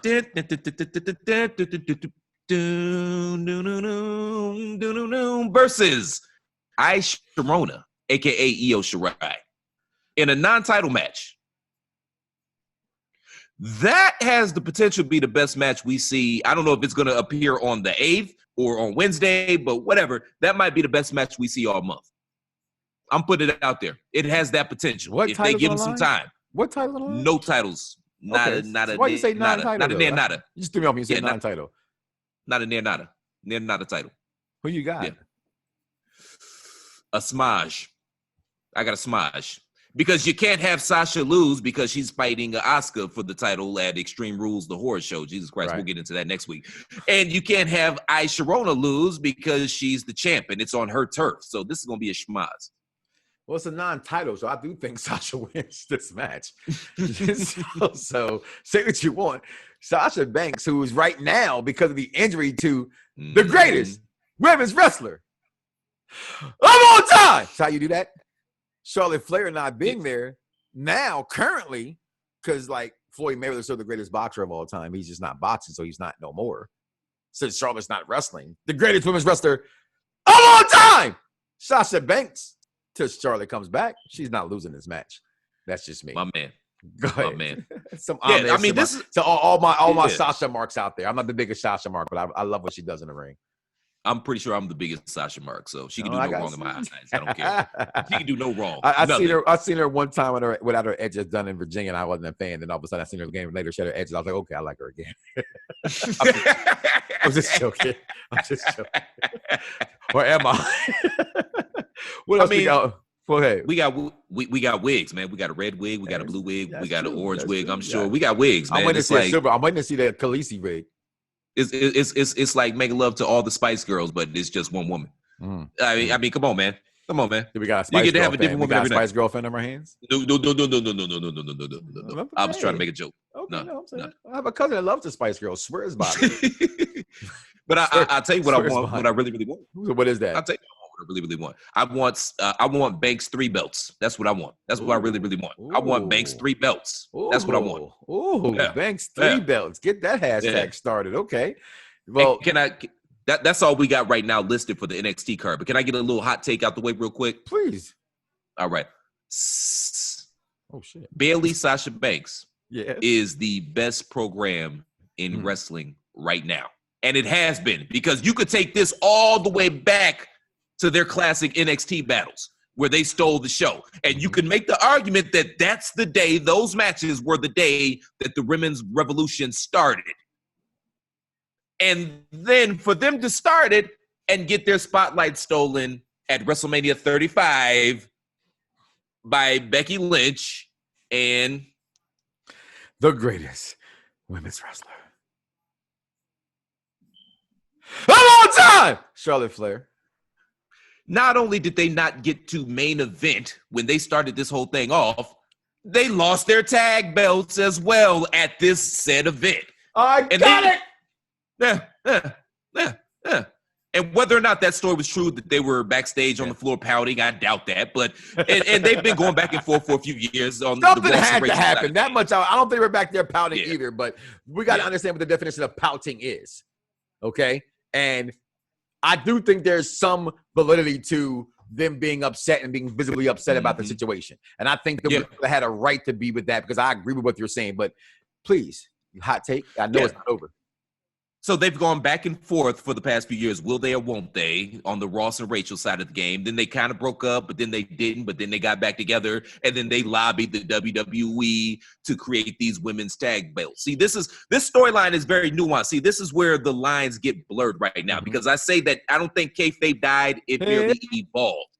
Versus Ice Sharona, aka Io Shirai, in a non-title match. That has the potential to be the best match we see. I don't know if it's going to appear on the 8th or on Wednesday, but whatever. That might be the best match we see all month. I'm putting it out there. It has that potential. If they give him some time. What title? No titles. Nada. Why you say non-title? Not a near nada. You just threw me off when you said non-title. Not a near nada. Near nada title. Who you got? Yeah. A smudge. I got a smudge. Because you can't have Sasha lose because she's fighting Asuka for the title at Extreme Rules, the horror show. Jesus Christ, we'll get into that next week. And you can't have Ice Sharona lose because she's the champ and it's on her turf. So this is going to be a schmaz. Well, it's a non-title, so I do think Sasha wins this match. so say what you want. Sasha Banks, who is right now, because of the injury to the greatest women's wrestler of all time. That's how you do that. Charlotte Flair not being there now, currently, because like Floyd Mayweather's still the greatest boxer of all time. He's just not boxing, so he's not no more. Since Charlotte's not wrestling, the greatest women's wrestler of all time, Sasha Banks, till Charlotte comes back, she's not losing this match. That's just me. My man. Go ahead. My man. This is to all my Sasha marks out there. I'm not the biggest Sasha mark, but I love what she does in the ring. I'm pretty sure I'm the biggest Sasha mark, so she can do no wrong in my eyes. I don't care. She can do no wrong. I seen her one time without her edges done in Virginia, and I wasn't a fan. Then all of a sudden, I seen her a game later. She had her edges. I was like, okay, I like her again. I'm just joking. Or am I? What else we got? Go ahead. We got wigs, man. We got a red wig. We got a blue wig. We got an orange wig. I'm sure we got wigs, man. I'm waiting to see that Khaleesi wig. It's like making love to all the Spice Girls, but it's just one woman. I mean, come on, man. Come on, man. We got a Spice you get Girl to have a different woman every night. Spice Girl fan in our hands. No. I was trying to make a joke. Okay, no. I have a cousin that loves the Spice Girls. Swears by it. But I'll tell you what I want. What I really want. What is that? I'll tell you what I really want. I want Banks 3 belts. That's what I want. That's what I really want. I want Banks 3 belts. That's what I want. Banks 3 belts. Get that hashtag started. Okay. Well, can I? That's all we got right now listed for the NXT card. But can I get a little hot take out the way real quick? Please. All right. Oh, shit. Bayley Sasha Banks Yes. is the best program in wrestling right now. And it has been, because you could take this all the way back to their classic NXT battles where they stole the show. And you can make the argument that that's the day, those matches were the day that the women's revolution started. And then for them to start it and get their spotlight stolen at WrestleMania 35 by Becky Lynch and the greatest women's wrestler of all time, Charlotte Flair. Not only did they not get to main event when they started this whole thing off, they lost their tag belts as well at this said event. I got it. And whether or not that story was true, that they were backstage on the floor pouting, I doubt that. But and they've been going back and forth for a few years on something the had to happen. That much, I don't think we're back there pouting Yeah. either. But we got to understand what the definition of pouting is. Okay, and I do think there's some validity to them being upset and being visibly upset about the situation. And I think that we had a right to be with that, because I agree with what you're saying. But please, hot take. I know it's not over. So they've gone back and forth for the past few years. Will they or won't they on the Ross and Rachel side of the game? Then they kind of broke up, but then they didn't. But then they got back together, and then they lobbied the WWE to create these women's tag belts. See, this storyline is very nuanced. See, this is where the lines get blurred right now, because I say that I don't think kayfabe died; it merely evolved.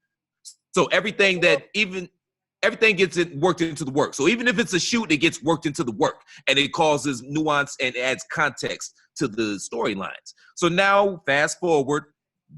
So everything gets worked into the work. So even if it's a shoot, it gets worked into the work, and it causes nuance and adds context to the storylines. So now, fast forward,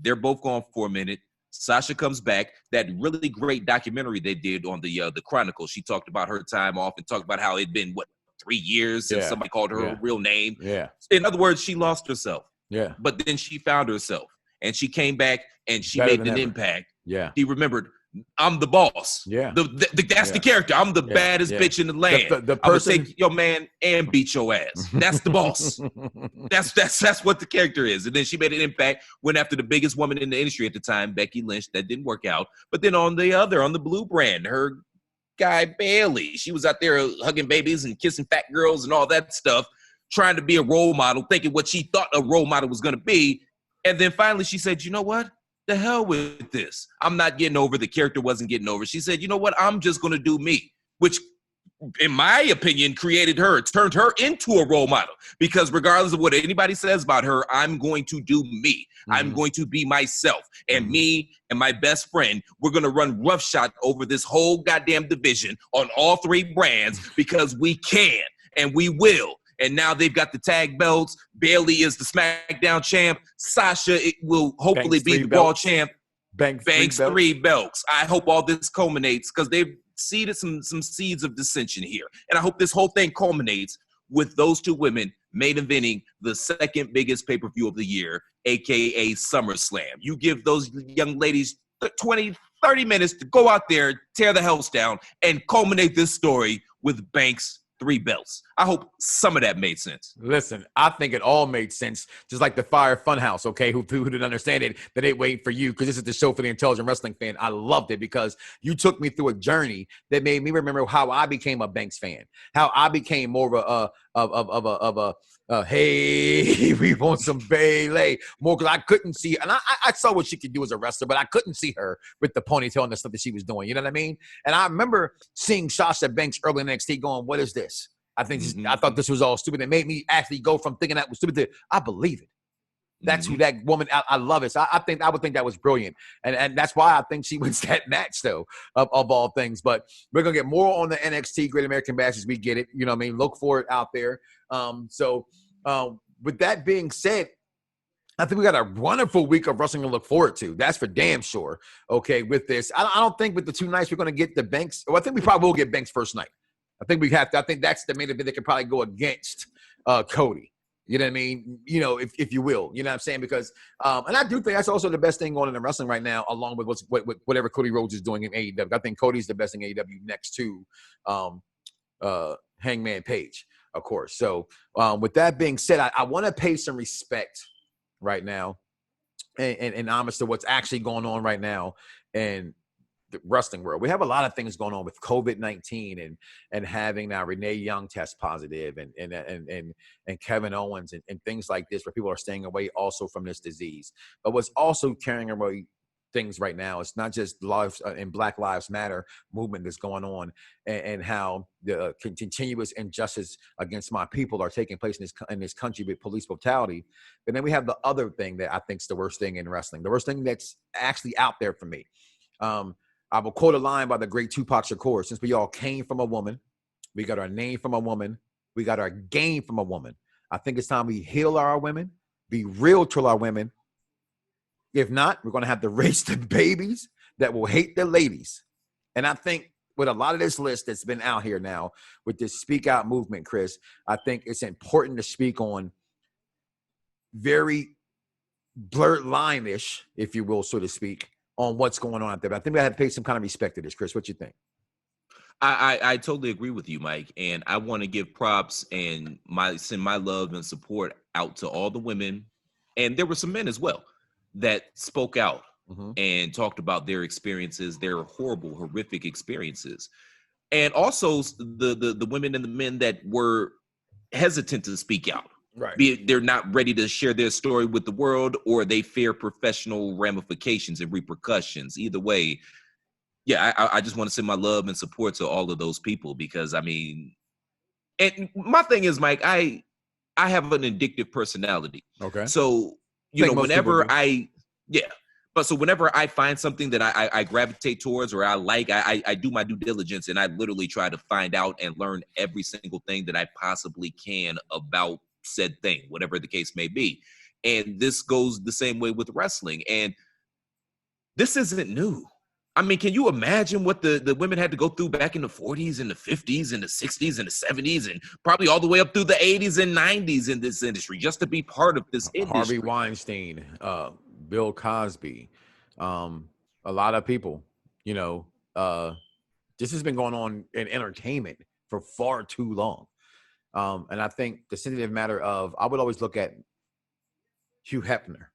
they're both gone for a minute. Sasha comes back. That really great documentary they did on the Chronicle. She talked about her time off and talked about how it'd been 3 years since somebody called her a real name. Yeah. In other words, she lost herself. Yeah. But then she found herself, and she came back and she Better made than an ever. impact. Yeah. He remembered, I'm the boss. Yeah. That's the character. I'm the baddest bitch in the land. The I would person, take your man and beat your ass. That's the boss. That's what the character is. And then she made an impact, went after the biggest woman in the industry at the time, Becky Lynch. That didn't work out. But then on the blue brand, her guy Bailey, she was out there hugging babies and kissing fat girls and all that stuff, trying to be a role model, thinking what she thought a role model was going to be. And then finally she said, you know what? The hell with this. I'm not getting over. The character wasn't getting over. She said, you know what? I'm just going to do me, which in my opinion turned her into a role model, because regardless of what anybody says about her, I'm going to do me. I'm going to be myself, and me and my best friend, we're going to run roughshod over this whole goddamn division on all 3 brands, because we can and we will. And now they've got the tag belts. Bayley is the SmackDown champ. Sasha will hopefully be the Raw champ. Banks 3 belts. I hope all this culminates, because they've seeded some seeds of dissension here. And I hope this whole thing culminates with those 2 women main eventing the second biggest pay-per-view of the year, a.k.a. SummerSlam. You give those young ladies 20, 30 minutes to go out there, tear the house down, and culminate this story with Banks 3 belts. I hope some of that made sense. Listen, I think it all made sense. Just like the Fire Funhouse, okay? Who didn't understand it, that ain't waiting for you, because this is the show for the intelligent wrestling fan. I loved it because you took me through a journey that made me remember how I became a Banks fan, how I became more of a hey, we want some Bayley more, because I couldn't see, and I saw what she could do as a wrestler, but I couldn't see her with the ponytail and the stuff that she was doing. You know what I mean? And I remember seeing Sasha Banks early in NXT going, what is this? I think I thought this was all stupid. It made me actually go from thinking that was stupid to I believe it. That's who that woman. I love it. So I would think that was brilliant, and that's why I think she wins that match though, of all things. But we're gonna get more on the NXT Great American Bash as we get it. You know what I mean? Look for it out there. With that being said, I think we got a wonderful week of wrestling to look forward to. That's for damn sure. Okay, with this, I don't think with the 2 nights we're gonna get the Banks. Well, I think we probably will get Banks first night. I think we have to. I think that's the main event that could probably go against Cody. You know what I mean? You know, if you will. You know what I'm saying? Because and I do think that's also the best thing going in the wrestling right now, along with whatever Cody Rhodes is doing in AEW. I think Cody's the best thing in AEW next to Hangman Page, of course. So with that being said, I want to pay some respect right now and homage to what's actually going on right now in the wrestling world. We have a lot of things going on with COVID-19 and having now Renee Young test positive and Kevin Owens and things like this, where people are staying away also from this disease. But what's also carrying away things right now, it's not just lives and Black Lives Matter movement that's going on, and how the continuous injustice against my people are taking place in this country with police brutality. But then we have the other thing that I think is the worst thing in wrestling, the worst thing that's actually out there for me. I will quote a line by the great Tupac Shakur: since we all came from a woman, we got our name from a woman, we got our game from a woman. I think it's time we heal our women, be real to our women. If not, we're going to have to raise the babies that will hate the ladies. And I think with a lot of this list that's been out here now with this Speak Out movement, Chris, I think it's important to speak on very blurred line-ish, if you will, so to speak, on what's going on out there. But I think we have to pay some kind of respect to this, Chris. What you think? I totally agree with you, Mike. And I want to give props and send my love and support out to all the women. And there were some men as well that spoke out and talked about their experiences, their horrible, horrific experiences. And also the women and the men that were hesitant to speak out. Right. Be it they're not ready to share their story with the world, or they fear professional ramifications and repercussions. Either way, yeah, I just want to send my love and support to all of those people, because I mean, and my thing is, Mike, I have an addictive personality. Okay. So, whenever I find something that I gravitate towards or I like, I do my due diligence, and I literally try to find out and learn every single thing that I possibly can about said thing, whatever the case may be. And this goes the same way with wrestling. And this isn't new. I mean, can you imagine what the women had to go through back in the 40s and the 50s and the 60s and the 70s and probably all the way up through the 80s and 90s in this industry just to be part of this industry? Harvey Weinstein, Bill Cosby, a lot of people, this has been going on in entertainment for far too long. And I think the sensitive matter of, I would always look at Hugh Hefner,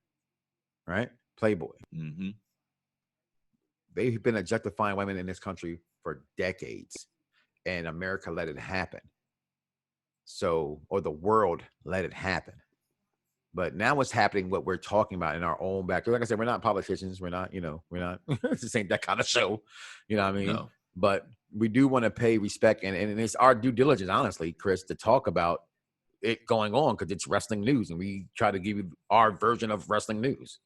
right? Playboy. Mm-hmm. They've been objectifying women in this country for decades, and America let it happen. Or the world let it happen. But now what's happening, what we're talking about in our own backyard. Like I said, we're not politicians. We're not, this ain't that kind of show. You know what I mean? No. But we do want to pay respect, and it's our due diligence, honestly, Chris, to talk about it going on, because it's wrestling news, and we try to give you our version of wrestling news.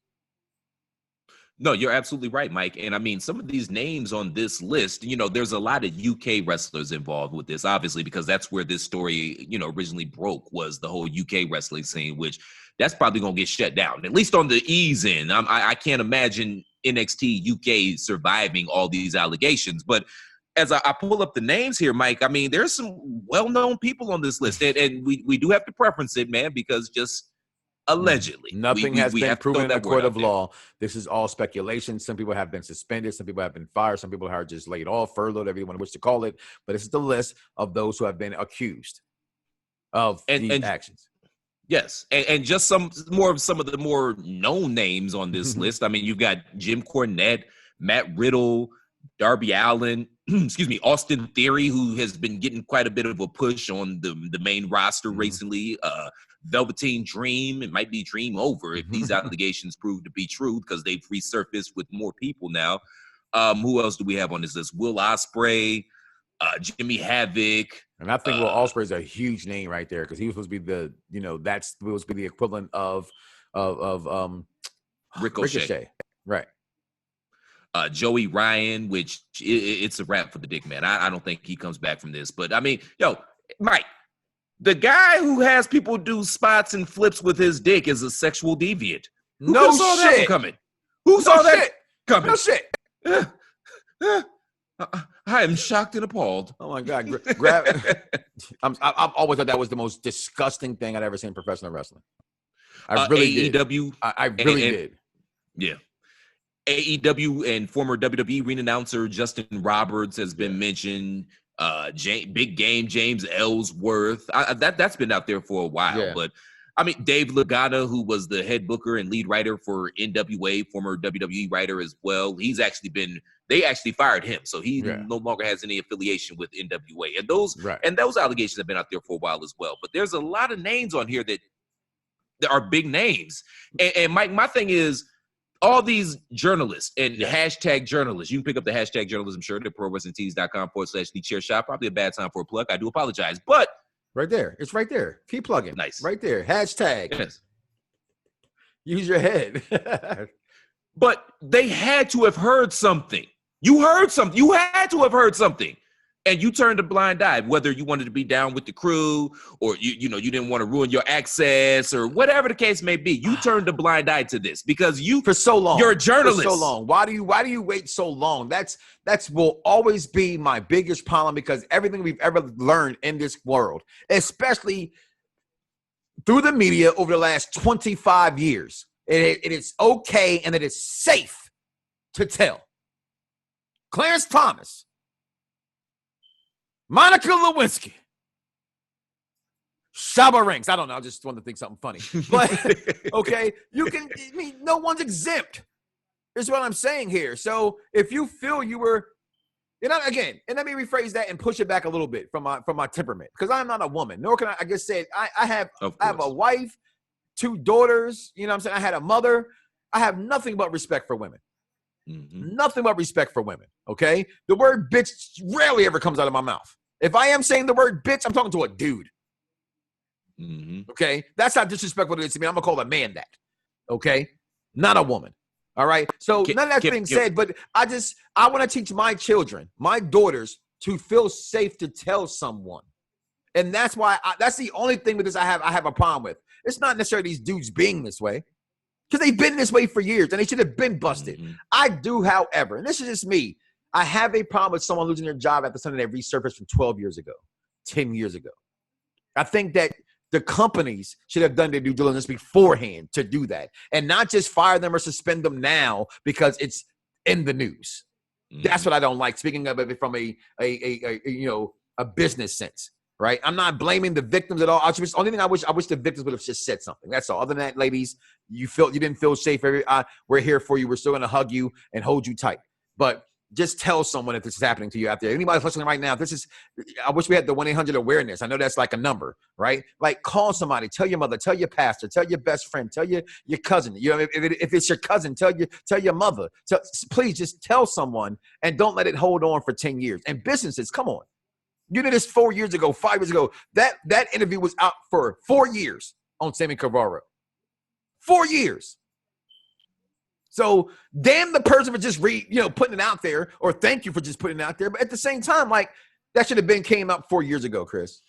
No, you're absolutely right, Mike. And I mean, some of these names on this list, there's a lot of UK wrestlers involved with this, obviously, because that's where this story, originally broke, was the whole UK wrestling scene, which that's probably going to get shut down, at least on the ease end. I can't imagine NXT UK surviving all these allegations. But as I pull up the names here, Mike, I mean, there's some well-known people on this list, and we do have to preference it, man, because just allegedly, nothing has been proven in a court of law. This is all speculation. Some people have been suspended, some people have been fired, some people are just laid off, furloughed, whatever you want to wish to call it. But this is the list of those who have been accused of these actions. Yes, and just some of the more known names on this list. I mean, you've got Jim Cornette, Matt Riddle, Darby Allin, Austin Theory, who has been getting quite a bit of a push on the main roster recently. Velveteen Dream, it might be Dream over if these allegations prove to be true, because they've resurfaced with more people now. Who else do we have on this list? Will Ospreay, Jimmy Havoc. And I think Will Ospreay is a huge name right there, because he was supposed to be that's supposed to be the equivalent of Ricochet. Right. Joey Ryan, which it's a wrap for the dick man. I don't think he comes back from this. But I mean, Mike, the guy who has people do spots and flips with his dick is a sexual deviant. Who saw that coming? Who saw that coming? No shit. I am shocked and appalled. Oh my God! I've always thought that was the most disgusting thing I'd ever seen in professional wrestling. I really AEW, did. I really did. Yeah. AEW and former WWE ring announcer Justin Roberts has been mentioned. Big Game James Ellsworth. That's been out there for a while, but I mean, Dave Lagana, who was the head booker and lead writer for NWA, former WWE writer as well, they actually fired him. So he no longer has any affiliation with NWA. And those allegations have been out there for a while as well. But there's a lot of names on here that are big names. And Mike, my thing is, all these journalists and hashtag journalists, you can pick up the hashtag journalism shirt at prowrestlingtees.com/the chair shop. Probably a bad time for a plug. I do apologize. But right there. It's right there. Keep plugging. Nice. Right there. Hashtag. Yes. Use your head. But they had to have heard something. You heard something. You had to have heard something. And you turned a blind eye, whether you wanted to be down with the crew or you didn't want to ruin your access or whatever the case may be. You turned a blind eye to this because for so long. You're a journalist. For so long. Why do you wait so long? That's will always be my biggest problem, because everything we've ever learned in this world, especially through the media over the last 25 years, it is okay and it is safe to tell. Clarence Thomas, Monica Lewinsky, Shabba Ranks. I don't know. I just wanted to think something funny. But, okay, no one's exempt is what I'm saying here. So if you feel you were, again, and let me rephrase that and push it back a little bit from my temperament, because I'm not a woman, nor can I just say I have a wife, 2 daughters, you know what I'm saying? I had a mother. I have nothing but respect for women. Mm-hmm. Nothing but respect for women, okay? The word bitch rarely ever comes out of my mouth. If I am saying the word bitch, I'm talking to a dude. Mm-hmm. Okay? That's how disrespectful it is to me. I'm going to call a man that, okay? Not a woman, all right? So none of that being said, but I want to teach my children, my daughters, to feel safe to tell someone. And that's why that's the only thing with this I have a problem with. It's not necessarily these dudes being this way, because they've been this way for years and they should have been busted. Mm-hmm. I do, however, and this is just me, I have a problem with someone losing their job after something that resurfaced from 12 years ago, 10 years ago. I think that the companies should have done their due diligence beforehand to do that, and not just fire them or suspend them now because it's in the news. Mm-hmm. That's what I don't like. Speaking of it from a business sense. Right, I'm not blaming the victims at all. Only thing I wish the victims would have just said something. That's all. Other than that, ladies, you didn't feel safe. We're here for you. We're still gonna hug you and hold you tight. But just tell someone if this is happening to you out there. Anybody listening right now, I wish we had the 1-800 awareness. I know that's like a number, right? Like, call somebody, tell your mother, tell your pastor, tell your best friend, tell your cousin. You know, if it's your cousin, tell your mother. Please just tell someone and don't let it hold on for 10 years. And businesses, come on. You did this 4 years ago, 5 years ago. That interview was out for 4 years on Sammy Guevara. 4 years. So damn the person for just putting it out there, or thank you for just putting it out there. But at the same time, like, that should have came out 4 years ago, Chris.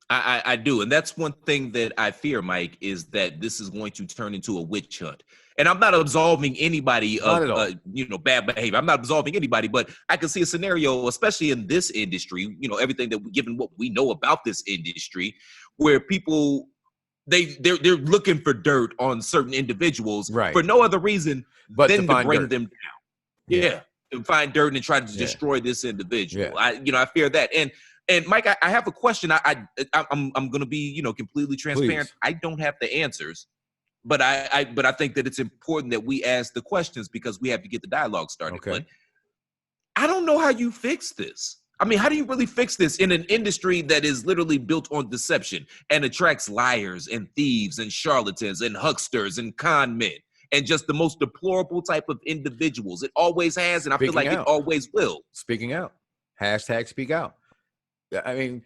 I do. And that's one thing that I fear, Mike, is that this is going to turn into a witch hunt. And I'm not absolving anybody of bad behavior. I'm not absolving anybody, but I can see a scenario, especially in this industry, everything that given what we know about this industry, where people they're looking for dirt on certain individuals for no other reason but than to bring them down. Yeah. To find dirt and try to destroy this individual. Yeah. I fear that. And Mike, I have a question. I'm going to be, completely transparent. Please. I don't have the answers, but I think that it's important that we ask the questions because we have to get the dialogue started. Okay. But I don't know how you fix this. I mean, how do you really fix this in an industry that is literally built on deception and attracts liars and thieves and charlatans and hucksters and con men and just the most deplorable type of individuals? It always has, and I feel like it always will. Speaking out. Hashtag speak out. I mean,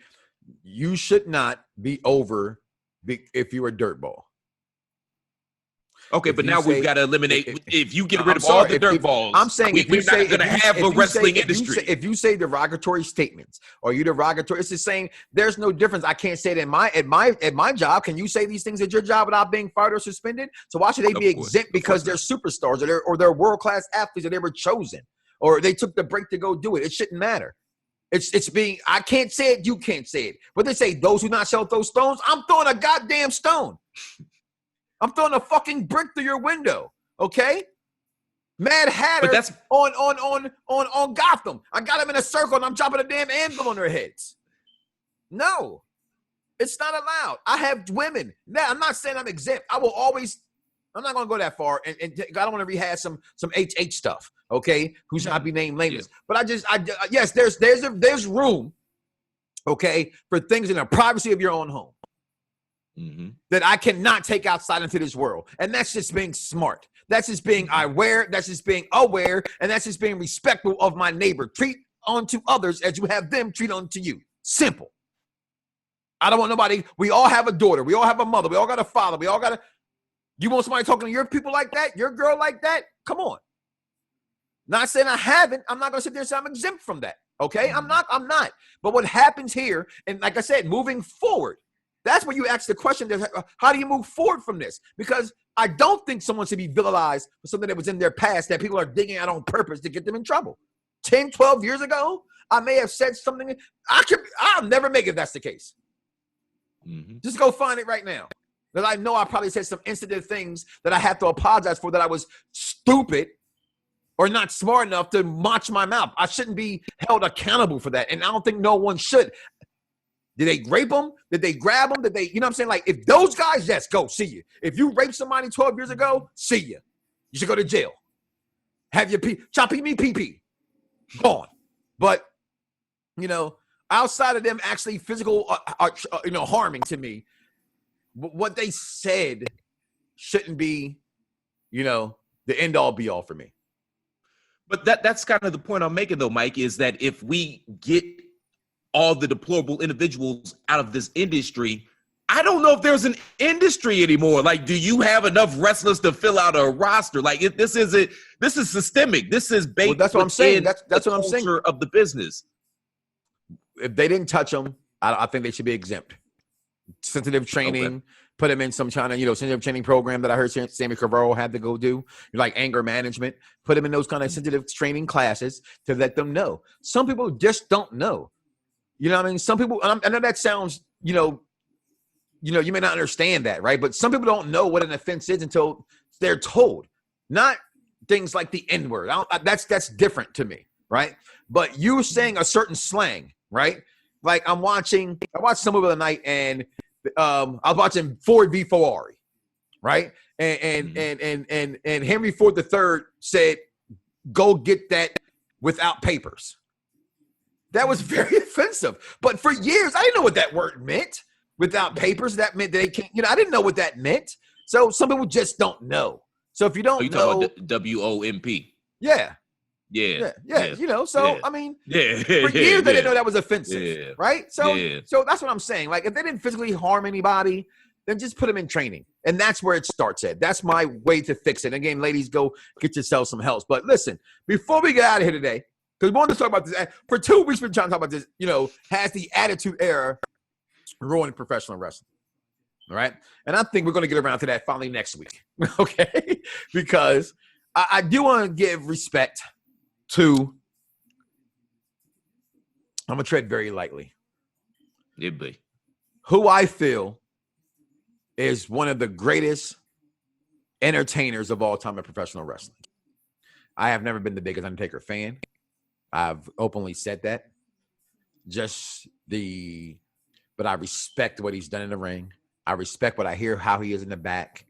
you should not be over if you're a dirtball. Okay, but now we've got to eliminate. If you get rid of all the dirt balls, I'm saying we're not going to have a wrestling industry. If you say derogatory statements or you derogatory, it's just saying there's no difference. I can't say it at my job. Can you say these things at your job without being fired or suspended? So why should they be exempt because they're superstars or they're world-class athletes or they were chosen or they took the break to go do it? It shouldn't matter. It's being, I can't say it, you can't say it. But they say those who not shall throw stones, I'm throwing a goddamn stone. I'm throwing a fucking brick through your window, okay? Mad Hatter on Gotham. I got him in a circle and I'm dropping a damn anvil on their heads. No. It's not allowed. I have women. Now, I'm not saying I'm exempt. I'm not going to go that far, and I don't want to rehash some HH stuff, okay? Who shall not be named nameless. Yeah. But yes, there's room, okay, for things in the privacy of your own home that I cannot take outside into this world. And that's just being smart. That's just being aware. That's just being aware. And that's just being respectful of my neighbor. Treat unto others as you have them treat unto you. Simple. I don't want nobody. We all have a daughter. We all have a mother. We all got a father. We all got a. You want somebody talking to your people like that? Your girl like that? Come on. Not saying I haven't. I'm not going to sit there and say I'm exempt from that. Okay? I'm not. But what happens here, and like I said, moving forward, that's when you ask the question, how do you move forward from this? Because I don't think someone should be villainized for something that was in their past that people are digging out on purpose to get them in trouble. 10, 12 years ago, I may have said something. I'll never make it if that's the case. Just go find it right now. That I know I probably said some insensitive things that I have to apologize for, that I was stupid or not smart enough to watch my mouth. I shouldn't be held accountable for that. And I don't think no one should. Did they rape them? Did they grab them? Did they, you know what I'm saying? Like, if those guys, yes, go, see you. If you raped somebody 12 years ago, see you. You should go to jail. Have your choppy me pee-pee. Gone. But, you know, outside of them actually physical, harming to me, what they said shouldn't be, the end all be all for me. But that's kind of the point I'm making, though, Mike, is that if we get all the deplorable individuals out of this industry, I don't know if there's an industry anymore. Like, do you have enough wrestlers to fill out a roster? Like, this is systemic. This is based. Well, that's what I'm saying. That's what I'm saying. Of the business. If they didn't touch them, I think they should be exempt. Sensitive training, put them in some kind of, sensitive training program that I heard Sammy Carvalho had to go do, like anger management. Put them in those kind of sensitive training classes to let them know. Some people just don't know. You know what I mean? Some people, I know that sounds, you may not understand that, right? But some people don't know what an offense is until they're told. Not things like the N-word. That's different to me, right? But you saying a certain slang, right? Like I watched some of the night, and I was watching Ford v. Ferrari, right? And Henry Ford III said, "Go get that without papers." That was very offensive. But for years, I didn't know what that word meant. Without papers, that meant they can't. I didn't know what that meant. So some people just don't know. So if you don't know, talking about WOMP. Yeah. Yeah. I mean, for years they didn't know that was offensive, right? So that's what I'm saying. Like, if they didn't physically harm anybody, then just put them in training. And that's where it starts at. That's my way to fix it. Again, ladies, go get yourself some help. But listen, before we get out of here today, because we wanted to talk about this. For 2 weeks, we've been trying to talk about this, has the Attitude Era ruined professional wrestling? All right? And I think we're going to get around to that finally next week, okay? Because I do want to give respect to, I'm going to tread very lightly. It'd be. Who I feel is one of the greatest entertainers of all time in professional wrestling. I have never been the biggest Undertaker fan. I've openly said that. But I respect what he's done in the ring. I respect what I hear, how he is in the back.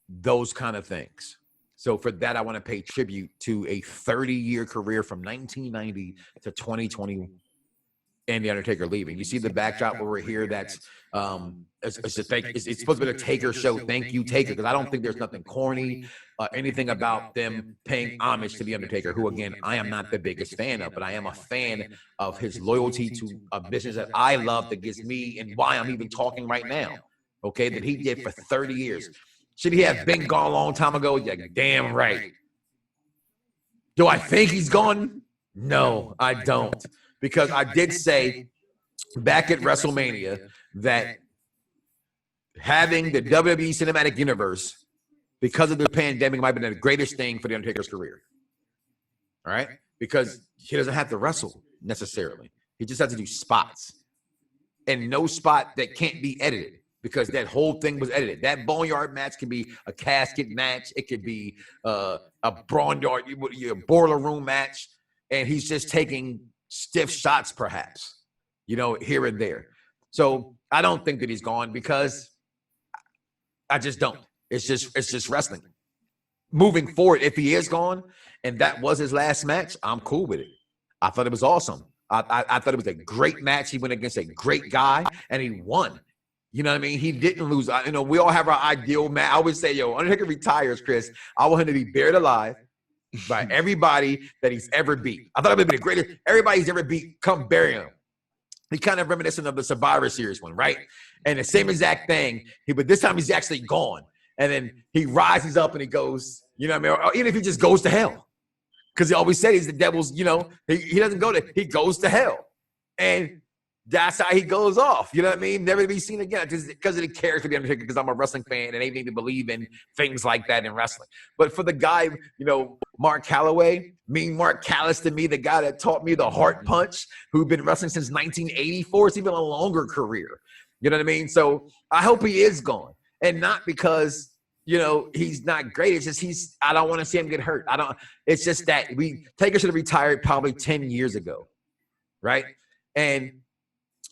Those kind of things. So for that, I want to pay tribute to a 30-year career from 1990 to 2020 and the Undertaker leaving. You see the backdrop where we're here. That's it's supposed to be a Taker show. Thank you, Taker, because I don't think there's nothing corny, anything about them paying homage to the Undertaker, who, again, I am not the biggest fan of, but I am a fan of his loyalty to a business that I love, that gives me, and why I'm even talking right now. Okay, that he did for 30 years. Should he have been gone a long time ago? Yeah, damn right. Do I think he's gone? No, I don't. Because I did say back at WrestleMania that having the WWE Cinematic Universe, because of the pandemic, might have been the greatest thing for The Undertaker's career. All right? Because he doesn't have to wrestle necessarily. He just has to do spots. And no spot that can't be edited, because that whole thing was edited. That Boneyard match can be a casket match. It could be a Barnyard, boiler room match. And he's just taking stiff shots, perhaps, here and there. So I don't think that he's gone because I just don't. It's just wrestling. Moving forward, if he is gone and that was his last match, I'm cool with it. I thought it was awesome. I thought it was a great match. He went against a great guy and he won. You know what I mean? He didn't lose. We all have our ideal match. I always say, Undertaker retires, Chris. I want him to be buried alive by everybody that he's ever beat. I thought it would be the greatest. Everybody he's ever beat, come bury him. He kind of reminiscent of the Survivor Series one, right? And the same exact thing. But this time he's actually gone. And then he rises up and he goes, you know what I mean? Or even if he just goes to hell. Because he always said he's the devil's, he doesn't go to, he goes to hell. And that's how he goes off. You know what I mean? Never to be seen again because of the character of the Undertaker, because I'm a wrestling fan and they need to believe in things like that in wrestling. But for the guy, Mark Calloway, Mark Callis to me, the guy that taught me the heart punch, who's been wrestling since 1984, it's even a longer career. You know what I mean? So I hope he is gone. And not because, he's not great. It's just I don't want to see him get hurt. It's just that Taker should have retired probably 10 years ago. Right? And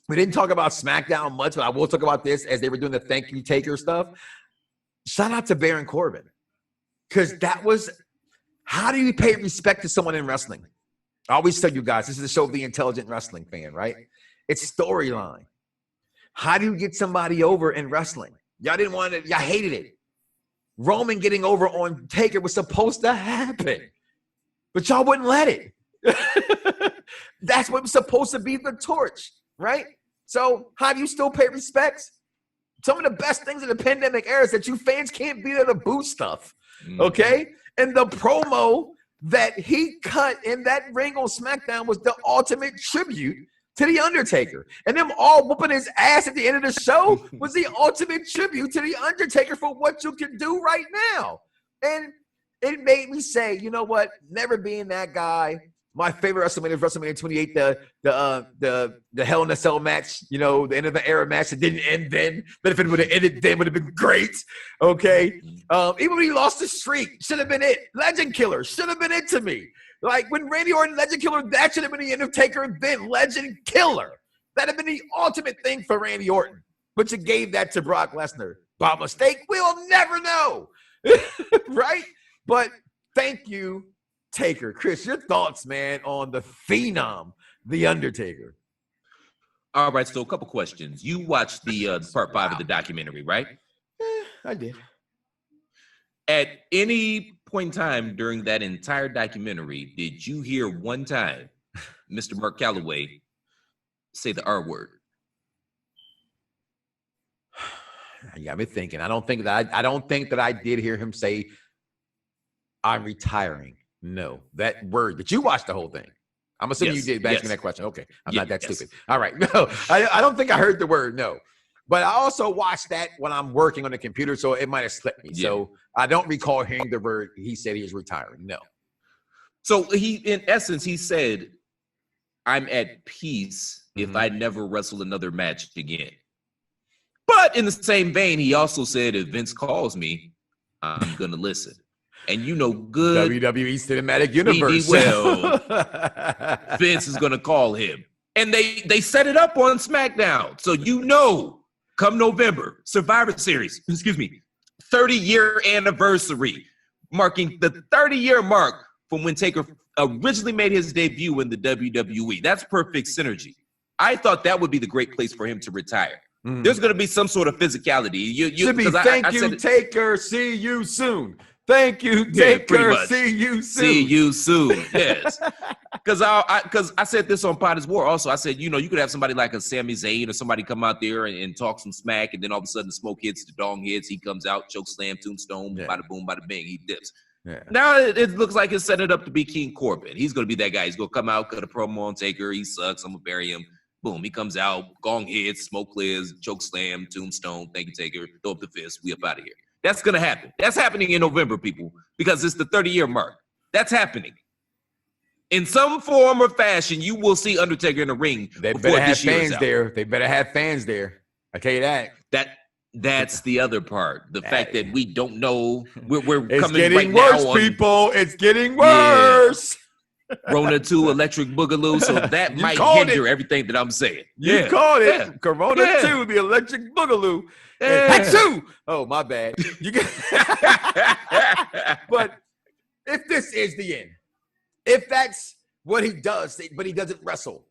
we didn't talk about SmackDown much, but I will talk about this as they were doing the thank you Taker stuff. Shout out to Baron Corbin. Because that was, how do you pay respect to someone in wrestling? I always tell you guys, this is the show of the intelligent wrestling fan, right? It's storyline. How do you get somebody over in wrestling? Y'all didn't want it. Y'all hated it. Roman getting over on Taker was supposed to happen, but y'all wouldn't let it. That's what was supposed to be the torch, right? So how do you still pay respect? Some of the best things in the pandemic era is that you fans can't be there to boo stuff, okay? And the promo that he cut in that ring on SmackDown was the ultimate tribute to The Undertaker. And them all whooping his ass at the end of the show was the ultimate tribute to The Undertaker for what you can do right now. And it made me say, you know what? Never being that guy. My favorite WrestleMania is WrestleMania 28, the Hell in a Cell match, the end of the era match that didn't end then. But if it would have ended then, would have been great. Okay. Even when he lost the streak, should have been it. Legend Killer should have been it to me. Like when Randy Orton, Legend Killer, that should have been the Undertaker then. Legend Killer. That'd have been the ultimate thing for Randy Orton. But you gave that to Brock Lesnar. By mistake, we'll never know. Right? But thank you, Taker. Chris, your thoughts, man, on the phenom, The Undertaker. All right, so a couple questions. You watched the part 5 of the documentary, right? I did. At any point in time during that entire documentary, did you hear one time Mr. Mark Calloway say the R word? You got me thinking. I don't think that I did hear him say, "I'm retiring." No, that word. But you watched the whole thing. I'm assuming you did. Asking that question. Okay, I'm not that stupid. All right. No, I don't think I heard the word. No. But I also watched that when I'm working on the computer, so it might have slipped me. Yeah. So I don't recall hearing the word he said he is retiring. No. So in essence, he said, "I'm at peace if I never wrestle another match again." But in the same vein, he also said, if Vince calls me, I'm going to listen. And good WWE Cinematic Universe. Vince is going to call him. And they set it up on SmackDown. So come November, Survivor Series, 30-year anniversary, marking the 30-year mark from when Taker originally made his debut in the WWE. That's perfect synergy. I thought that would be the great place for him to retire. There's going to be some sort of physicality. Should be thank you, Taker. See you soon. Thank you, Taker. See you soon. See you soon. Yes. Because I said this on Potter's War also. I said, you could have somebody like a Sami Zayn or somebody come out there and talk some smack, and then all of a sudden the smoke hits, the dong hits, he comes out, choke slam, tombstone, bada boom, bada bing, he dips. Yeah. Now it looks like it's set it up to be King Corbin. He's going to be that guy. He's going to come out, cut a promo on Taker. He sucks. I'm going to bury him. Boom, he comes out, gong hits, smoke clears, choke slam, tombstone, thank you, Taker, throw up the fist, we up out of here. That's going to happen. That's happening in November, people, because it's the 30-year mark. That's happening. In some form or fashion, you will see Undertaker in the ring. They better have fans there. They better have fans there. I tell you that. That's the other part. The fact that we don't know. We're it's coming getting right worse, now people. It's getting worse. Rona 2, Electric Boogaloo. So that might hinder everything that I'm saying. You called it Corona 2, the Electric Boogaloo. Hatsu! Oh, my bad. You get But if this is the end, if that's what he does, but he doesn't wrestle,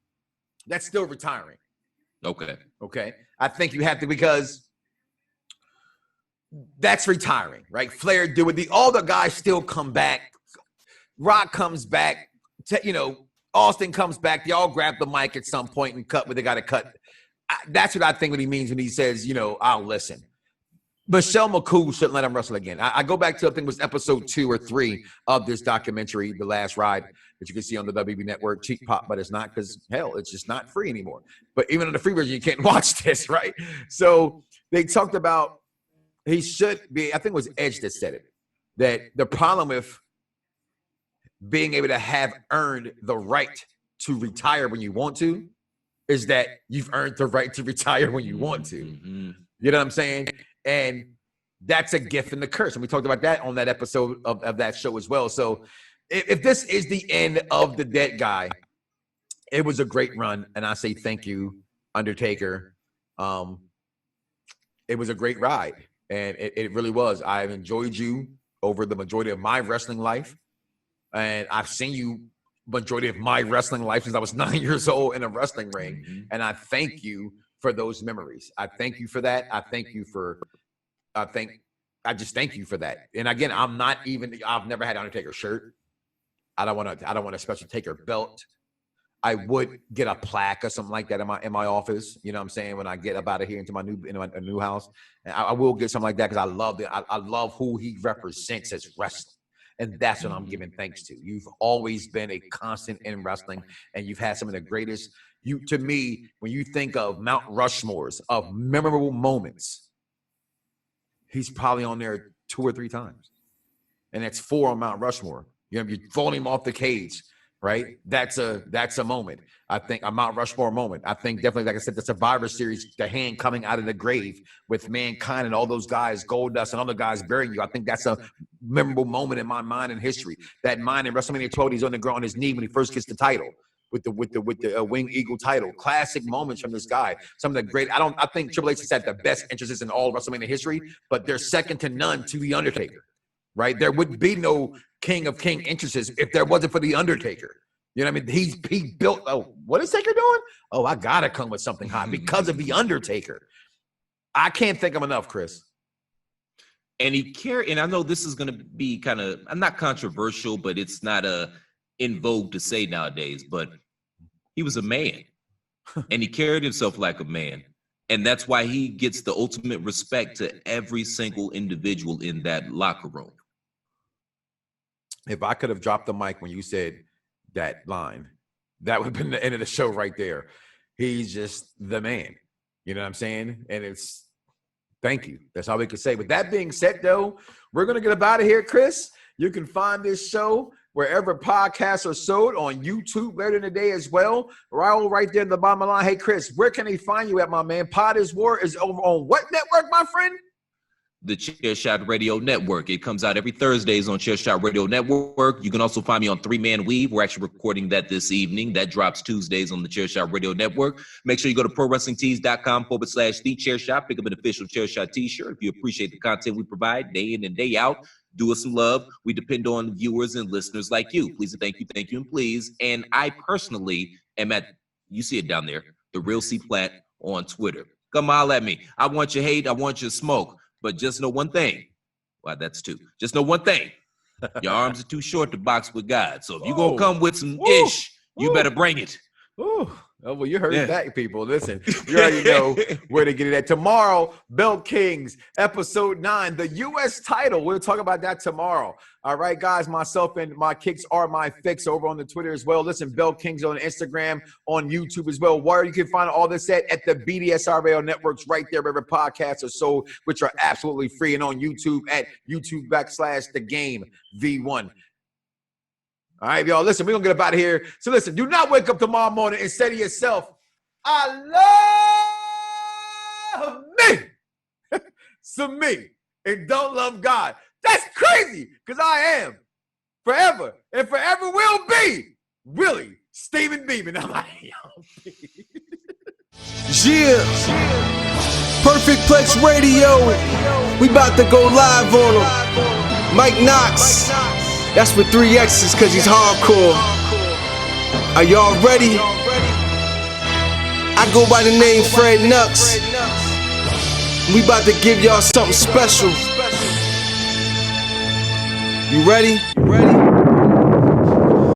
that's still retiring. Okay. I think you have to, because that's retiring, right? Flair do it. All the guys still come back. Rock comes back. Austin comes back. They all grab the mic at some point and cut what they got to cut. That's what I think what he means when he says, I'll listen. Michelle McCool shouldn't let him wrestle again. I go back to, I think it was episode 2 or 3 of this documentary, The Last Ride, that you can see on the WB Network. Cheap pop, but it's not, because, hell, it's just not free anymore. But even on the free version, you can't watch this, right? So they talked about he should be, I think it was Edge that said it, that the problem with being able to have earned the right to retire when you want to is that you've earned the right to retire when you want to. Mm-hmm. You know what I'm saying? And that's a gift and the curse. And we talked about that on that episode of that show as well. So if this is the end of the dead guy, it was a great run. And I say thank you, Undertaker. It was a great ride. And it really was. I've enjoyed you over the majority of my wrestling life. And I've seen you majority of my wrestling life since I was 9 years old in a wrestling ring. Mm-hmm. And I thank you for those memories. I thank you for that. I just thank you for that. And again, I've never had an Undertaker shirt. I don't want a special Taker belt. I would get a plaque or something like that in my office. You know what I'm saying? When I get up out of here into my new house, and I will get something like that, because I love it. I love who he represents as wrestling. And that's what I'm giving thanks to. You've always been a constant in wrestling, and you've had some of the greatest. To me, when you think of Mount Rushmores of memorable moments, he's probably on there 2 or 3 times, and that's 4 on Mount Rushmore. You're falling him off the cage, right? That's a moment. I think a Mount Rushmore moment. I think definitely, like I said, the Survivor Series, the hand coming out of the grave with Mankind and all those guys, Goldust and other guys burying you. I think that's a memorable moment in my mind in history. That mind in WrestleMania 12, he's on the ground on his knee when he first gets the title with the Winged Eagle title. Classic moments from this guy. Some of the great. I think Triple H has had the best entrances in all of WrestleMania history, but they're second to none to the Undertaker. Right? There would be no King of King entrances if there wasn't for the Undertaker. You know what I mean? He built. Oh, what is Taker doing? Oh, I gotta come with something hot because of the Undertaker. I can't thank him enough, Chris. And and I know this is going to be kind of, not controversial, but it's not in vogue to say nowadays, but he was a man and he carried himself like a man. And that's why he gets the ultimate respect to every single individual in that locker room. If I could have dropped the mic when you said that line, that would have been the end of the show right there. He's just the man. You know what I'm saying? And thank you. That's all we can say. With that being said, though, we're going to get up out of here, Chris. You can find this show wherever podcasts are sold, on YouTube later in the day as well. Right there in the bottom of the line. Hey, Chris, where can they find you at, my man? Pod is War is over on what network, my friend? The Chairshot Radio Network. It comes out every Thursdays on Chairshot Radio Network. You can also find me on 3-Man Weave. We're actually recording that this evening. That drops Tuesdays on the Chairshot Radio Network. Make sure you go to ProWrestlingTees.com/The Chairshot. Pick up an official Chairshot t-shirt. If you appreciate the content we provide day in and day out, do us some love. We depend on viewers and listeners like you. Please and thank you, and please. And I personally am you see it down there, The Real C Platt on Twitter. Come holler at me. I want your hate. I want your smoke. But just know one thing. Well, that's 2. Just know one thing. Your arms are too short to box with God. So if you're going to come with some ish, you better bring it. Ooh. Oh, well, you heard that, people. Listen, you already know where to get it at. Tomorrow, Belt Kings, episode 9, the U.S. title. We'll talk about that tomorrow. All right, guys, myself and my kicks are my fix over on the Twitter as well. Listen, Belt Kings on Instagram, on YouTube as well. Where you can find all this at the BDSR Radio Networks right there, wherever podcasts are sold, which are absolutely free, and on YouTube at YouTube.com/TheGameV1. All right, y'all, listen, we're going to get up out of here. So listen, do not wake up tomorrow morning and say to yourself, I love me. Some me. And don't love God. That's crazy, because I am forever and forever will be really steaming beaming. I'm like, yo. Yeah. Perfect Plex Radio. We about to go live on him. Mike Knox. That's with 3 X's cause he's hardcore. Are y'all ready? I go by the name Fred Nux. We about to give y'all something special. You ready? You ready?